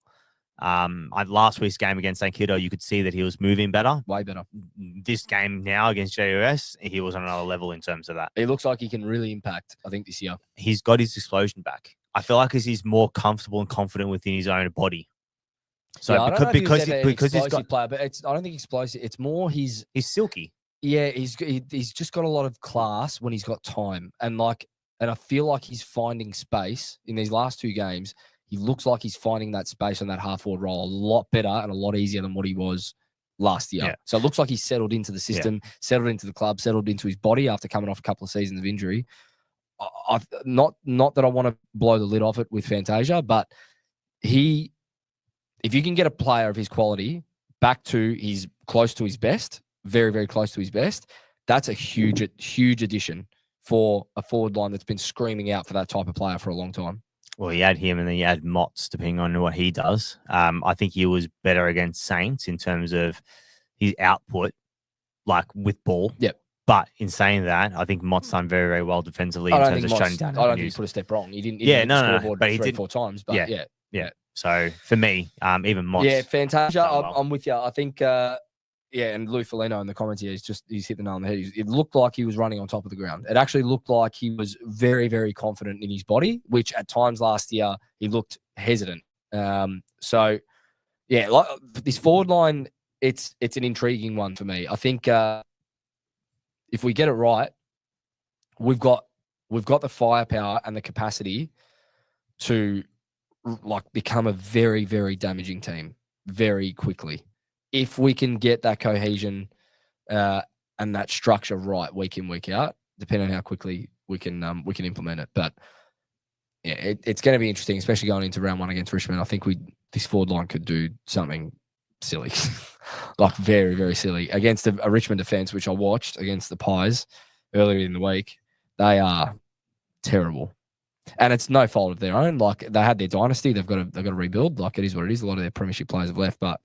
Last week's game against St Kilda, you could see that he was moving better. Way better. This game now against JUS, he was on another level in terms of that. It looks like he can really impact, I think, this year. He's got his explosion back. I feel like he's more comfortable and confident within his own body. So because he's got player, but I don't think explosive. It's more he's silky. Yeah, he's just got a lot of class when he's got time, and I feel like he's finding space in these last two games. He looks like he's finding that space on that half-forward role a lot better and a lot easier than what he was last year. Yeah. So it looks like he's settled into the system, settled into the club, settled into his body after coming off a couple of seasons of injury. Not that I want to blow the lid off it with Fantasia, but if you can get a player of his quality back to close to his best, very, very close to his best, that's a huge addition for a forward line that's been screaming out for that type of player for a long time. Well, you add him and then you add Motts, depending on what he does. I think he was better against Saints in terms of his output, like with ball. Yep. But in saying that, I think Motts done very, very well defensively in terms of shutting down. I don't think he put a step wrong. He didn't. But he did 4 times. But yeah. So for me, even Motts. Yeah, Fantasia. I'm with you. I think. And Lou Foligno in the comments here, he's hit the nail on the head. It looked like he was running on top of the ground. It actually looked like he was very, very confident in his body, which at times last year he looked hesitant. Like this forward line, it's an intriguing one for me. I think if we get it right, we've got the firepower and the capacity to become a very, very damaging team very quickly. If we can get that cohesion and that structure right week in, week out, depending on how quickly we can implement it. But it's going to be interesting, especially going into round 1 against Richmond. I think this forward line could do something silly. Like very, very silly. Against a Richmond defense, which I watched against the Pies earlier in the week. They are terrible. And it's no fault of their own. Like they had their dynasty, they've got to rebuild. Like it is what it is. A lot of their premiership players have left, but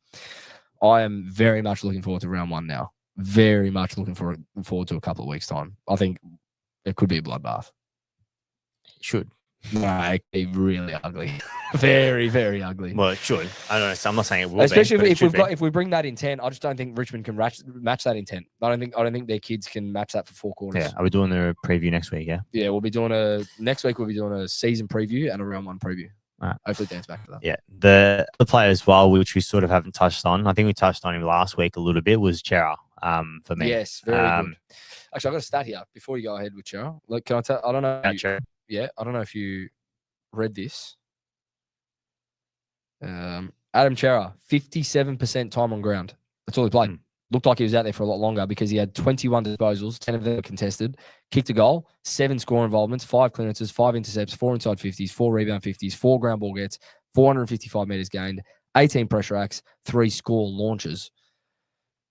I am very much looking forward to round one now. Very much looking forward to a couple of weeks' time. I think it could be a bloodbath. It should. No, it could be really ugly. Very, very ugly. Well, it should. I don't know. So I'm not saying it will. Especially be, if we bring that intent, I just don't think Richmond can match that intent. I don't think their kids can match that for 4 quarters. Yeah. Are we doing the preview next week? Yeah. Yeah, next week we'll be doing a season preview and a round one preview. Right. Hopefully dance back to that. Yeah. The player as well, which we sort of haven't touched on. I think we touched on him last week a little bit, was Chera, for me. Yes, very good. Actually, I've got a stat here before you go ahead with Chera. Like, can I tell? I don't know. I don't know if you read this. Adam Chera, 57% time on ground. That's all he played. Looked like he was out there for a lot longer because he had 21 disposals, 10 of them were contested, kicked a goal, 7 score involvements, 5 clearances, 5 intercepts, 4 inside 50s, 4 rebound 50s, 4 ground ball gets, 455 metres gained, 18 pressure acts, 3 score launches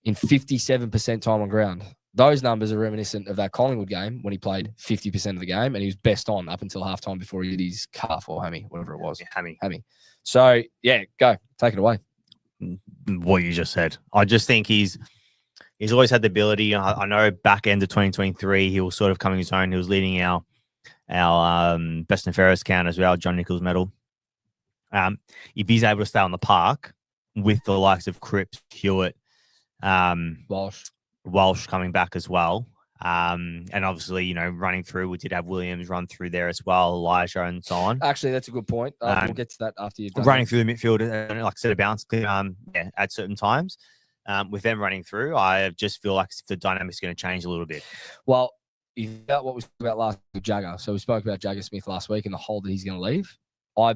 in 57% time on ground. Those numbers are reminiscent of that Collingwood game when he played 50% of the game and he was best on up until halftime before he did his calf or hammy, whatever it was. Yeah, hammy. So, yeah, go. Take it away. What you just said. I just think he's always had the ability. I know back end of 2023, he was sort of coming his own. He was leading our best and fairest count as well, John Nichols medal. If he's able to stay on the park with the likes of Cripps, Hewitt, Walsh coming back as well. And obviously, running through, we did have Williams run through there as well, Elijah and so on. Actually, that's a good point. We'll get to that after you've done running through the midfield, like I said, a bounce at certain times. With them running through, I just feel like the dynamic's going to change a little bit. Well, about what we spoke about last week with Jagger. So we spoke about Jagger Smith last week and the hole that he's going to leave. I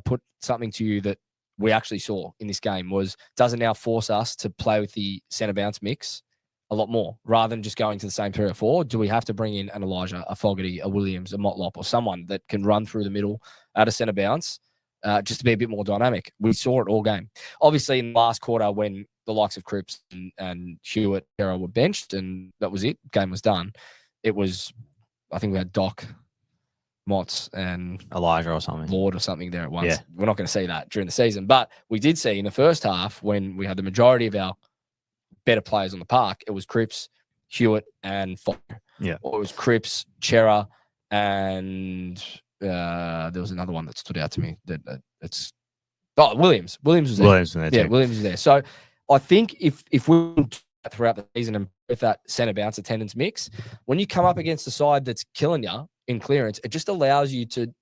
put something to you that we actually saw in this game was, does it now force us to play with the centre bounce mix a lot more rather than just going to the same 3 or 4? Do we have to bring in an Elijah, a Fogarty, a Williams, a Motlop, or someone that can run through the middle at a centre bounce just to be a bit more dynamic? We saw it all game. Obviously, in the last quarter when the likes of Cripps and Hewitt, Chera were benched and that was it, game was done. It was, I think we had Doc, Motts and Elijah or something, Lord or something there at once. Yeah. We're not going to see that during the season, but we did see in the first half when we had the majority of our better players on the park, it was Cripps, Hewitt, and Fox. Yeah. Or it was Cripps, Chera, and there was another one that stood out to me. Williams. Williams was there. Williams was there. Yeah, Williams was there. So I think if we throughout the season and with that centre bounce attendance mix, when you come up against the side that's killing you in clearance, it just allows you to,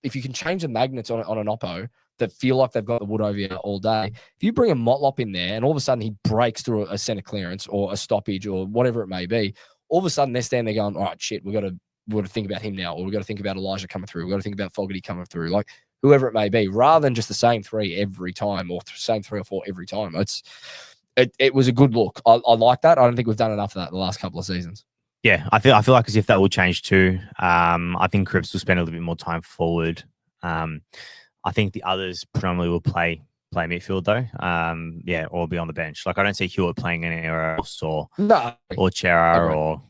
if you can change the magnets on an oppo that feel like they've got the wood over you all day, if you bring a Motlop in there and all of a sudden he breaks through a centre clearance or a stoppage or whatever it may be, all of a sudden they're standing there going, all right, shit, we've got to think about him now, or we've got to think about Elijah coming through, we've got to think about Fogarty coming through, like whoever it may be, rather than just the same 3 every time or same 3 or 4 every time. It was a good look. I like that. I don't think we've done enough of that the last couple of seasons. Yeah, I feel like as if that will change too. I think Cripps will spend a little bit more time forward. I think the others predominantly will play midfield though. Or be on the bench. Like I don't see Hewitt playing anywhere else or Chera or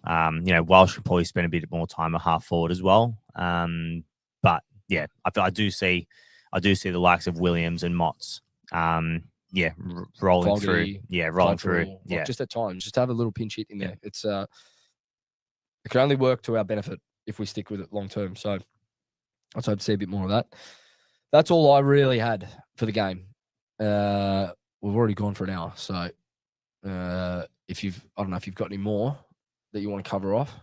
Walsh should probably spend a bit more time at half forward as well. But yeah, I do see the likes of Williams and Motts. Rolling through. Yeah, rolling through. Yeah, just at times, just have a little pinch hit in there. It's it can only work to our benefit if we stick with it long term. So let's hope to see a bit more of that. That's all I really had for the game. We've already gone for an hour, so I don't know if you've got any more that you want to cover off.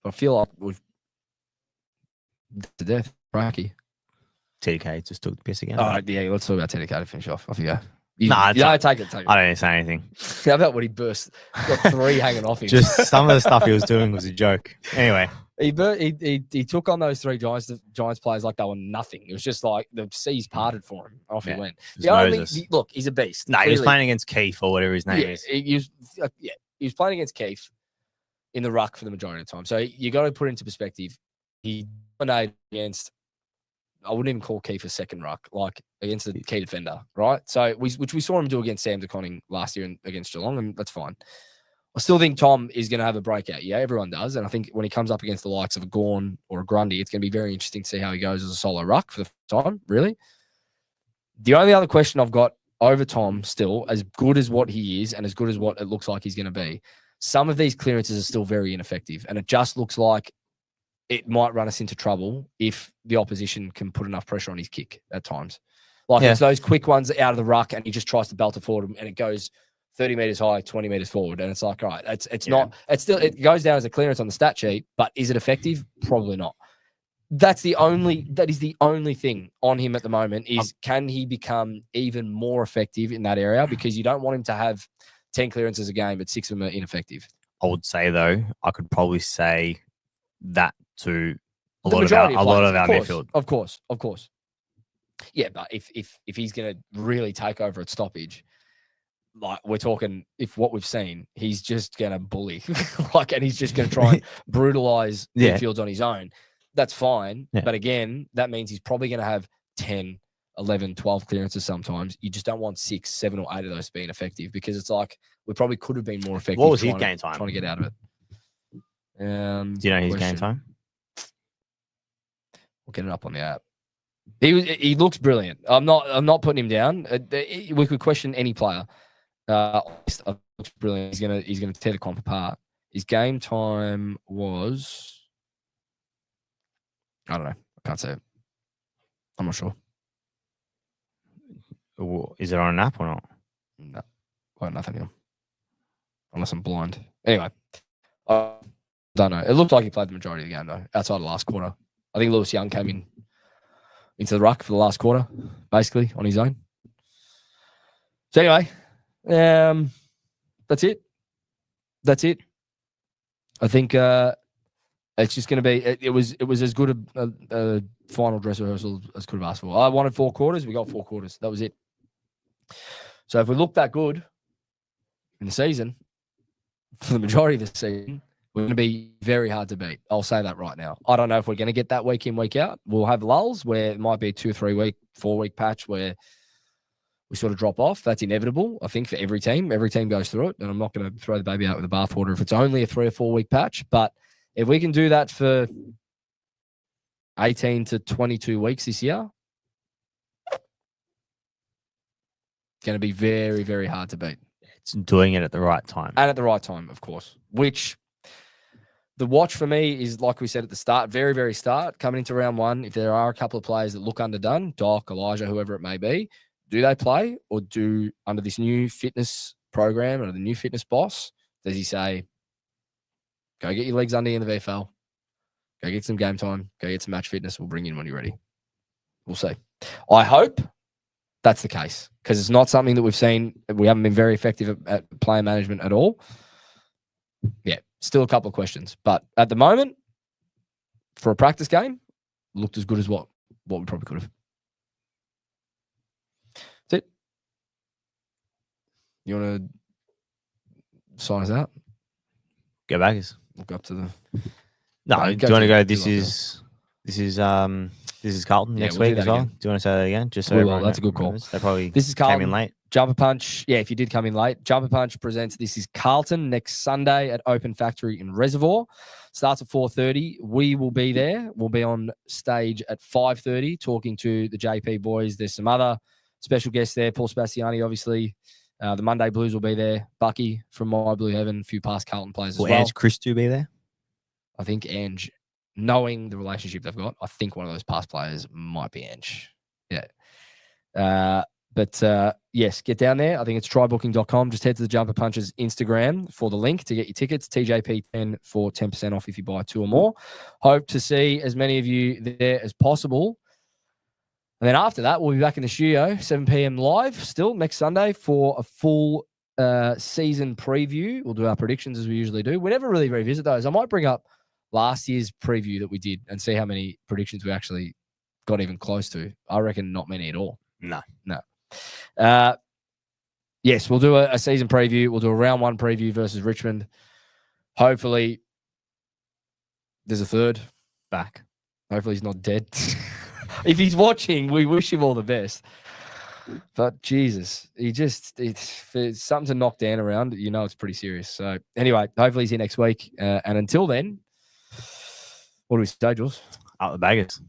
But I feel like we've to death. Cracky. TDK just took the piss again. All right, yeah, let's talk about TDK to finish off. Off you go. Take it. I don't say anything. How about when he burst? Got 3 hanging off him. Just some of the stuff he was doing was a joke. Anyway. He took on those 3 Giants players like they were nothing. It was just like the seas parted for him. Off he went. Look, he's a beast. No, he was playing against Keith or whatever his name is. He was playing against Keith in the ruck for the majority of the time. So you got to put into perspective. He dominated against I wouldn't even call Keefe a second ruck, like against the key defender, right? So which we saw him do against Sam de Koning last year against Geelong, and that's fine. I still think Tom is going to have a breakout. Yeah, everyone does. And I think when he comes up against the likes of a Gawn or a Grundy, it's going to be very interesting to see how he goes as a solo ruck for the first time, really. The only other question I've got over Tom still, as good as what he is and as good as what it looks like he's going to be, some of these clearances are still very ineffective. And it just looks like it might run us into trouble if the opposition can put enough pressure on his kick at times. Like it's those quick ones out of the ruck and he just tries to belt it forward and it goes 30 meters high, 20 meters forward. And it's like, all right, it goes down as a clearance on the stat sheet, but is it effective? Probably not. That is the only thing on him at the moment is can he become even more effective in that area? Because you don't want him to have 10 clearances a game, but 6 of them are ineffective. I would say though, I could probably say that to a The lot of majority our players, midfield. Of course. Yeah, but if he's going to really take over at stoppage, like we're talking, if what we've seen, he's just going to bully, and he's just going to try and brutalize midfields on his own. That's fine. Yeah. But again, that means he's probably going to have 10, 11, 12 clearances sometimes. You just don't want 6, 7, or 8 of those being effective because it's like we probably could have been more effective. What was his game time? Trying to get out of it. Do you know his game time? We'll get it up on the app. He looks brilliant. I'm not putting him down. We could question any player. Looks brilliant. He's gonna tear the comp apart. His game time was, I don't know. I can't say it. I'm not sure. Is it on an app or not? No, I got nothing on. Unless I'm blind. Anyway, I don't know. It looked like he played the majority of the game though, outside of the last quarter. I think Lewis Young came into the ruck for the last quarter, basically on his own. So anyway, that's it. I think it's just going to be. It was as good a final dress rehearsal as could have asked for. I wanted 4 quarters. We got 4 quarters. That was it. So if we look that good in the season, for the majority of the season, we're going to be very hard to beat. I'll say that right now. I don't know if we're going to get that week in, week out. We'll have lulls where it might be a 2 or 3 week, 4 week patch where we sort of drop off. That's inevitable, I think, for every team. Every team goes through it, and I'm not going to throw the baby out with the bathwater if it's only a 3 or 4 week patch. But if we can do that for 18 to 22 weeks this year, it's going to be very, very hard to beat. It's doing it at the right time. And at the right time, of course, which the watch for me is, like we said at the start, very, very start, coming into round 1. If there are a couple of players that look underdone, Doc, Elijah, whoever it may be, do they play or do under this new fitness program or the new fitness boss, does he say, go get your legs under you in the VFL, go get some game time, go get some match fitness, we'll bring you in when you're ready. We'll see. I hope that's the case because it's not something that we've seen. We haven't been very effective at player management at all. Yeah, still a couple of questions. But at the moment, for a practice game, looked as good as what we probably could have. That's it. You want to sign us out? Go Baggers. We'll go up to the... No, do you want to go? This is Carlton next week as well. Again. Do you want to say that again? Just so that's a good call. They probably this is Carlton. Came in late. Jumper Punch. Yeah, if you did come in late, Jumper Punch presents This is Carlton next Sunday at Open Factory in Reservoir. Starts at 4:30. We will be there. We'll be on stage at 5:30 talking to the JP boys. There's some other special guests there. Paul Sebastiani, obviously. The Monday Blues will be there. Bucky from My Blue Heaven. A few past Carlton players as well. Will Ange Christou be there? I think Ange, knowing the relationship they've got, I think one of those past players might be Ange. Yeah. But yes, get down there. I think it's trybooking.com. Just head to the Jumper Punches Instagram for the link to get your tickets. TJP10 for 10% off if you buy 2 or more. Hope to see as many of you there as possible. And then after that, we'll be back in the studio, 7 p.m. live still next Sunday for a full season preview. We'll do our predictions as we usually do. We never really revisit those. I might bring up last year's preview that we did and see how many predictions we actually got even close to. I reckon not many at all. No. Yes, we'll do a season preview. We'll do a round 1 preview versus Richmond. Hopefully, there's a third back. Hopefully, he's not dead. if he's watching, we wish him all the best. But Jesus, for something to knock Dan around, it's pretty serious. So anyway, hopefully he's here next week. And until then, what do we say, Jules? Up the baggers.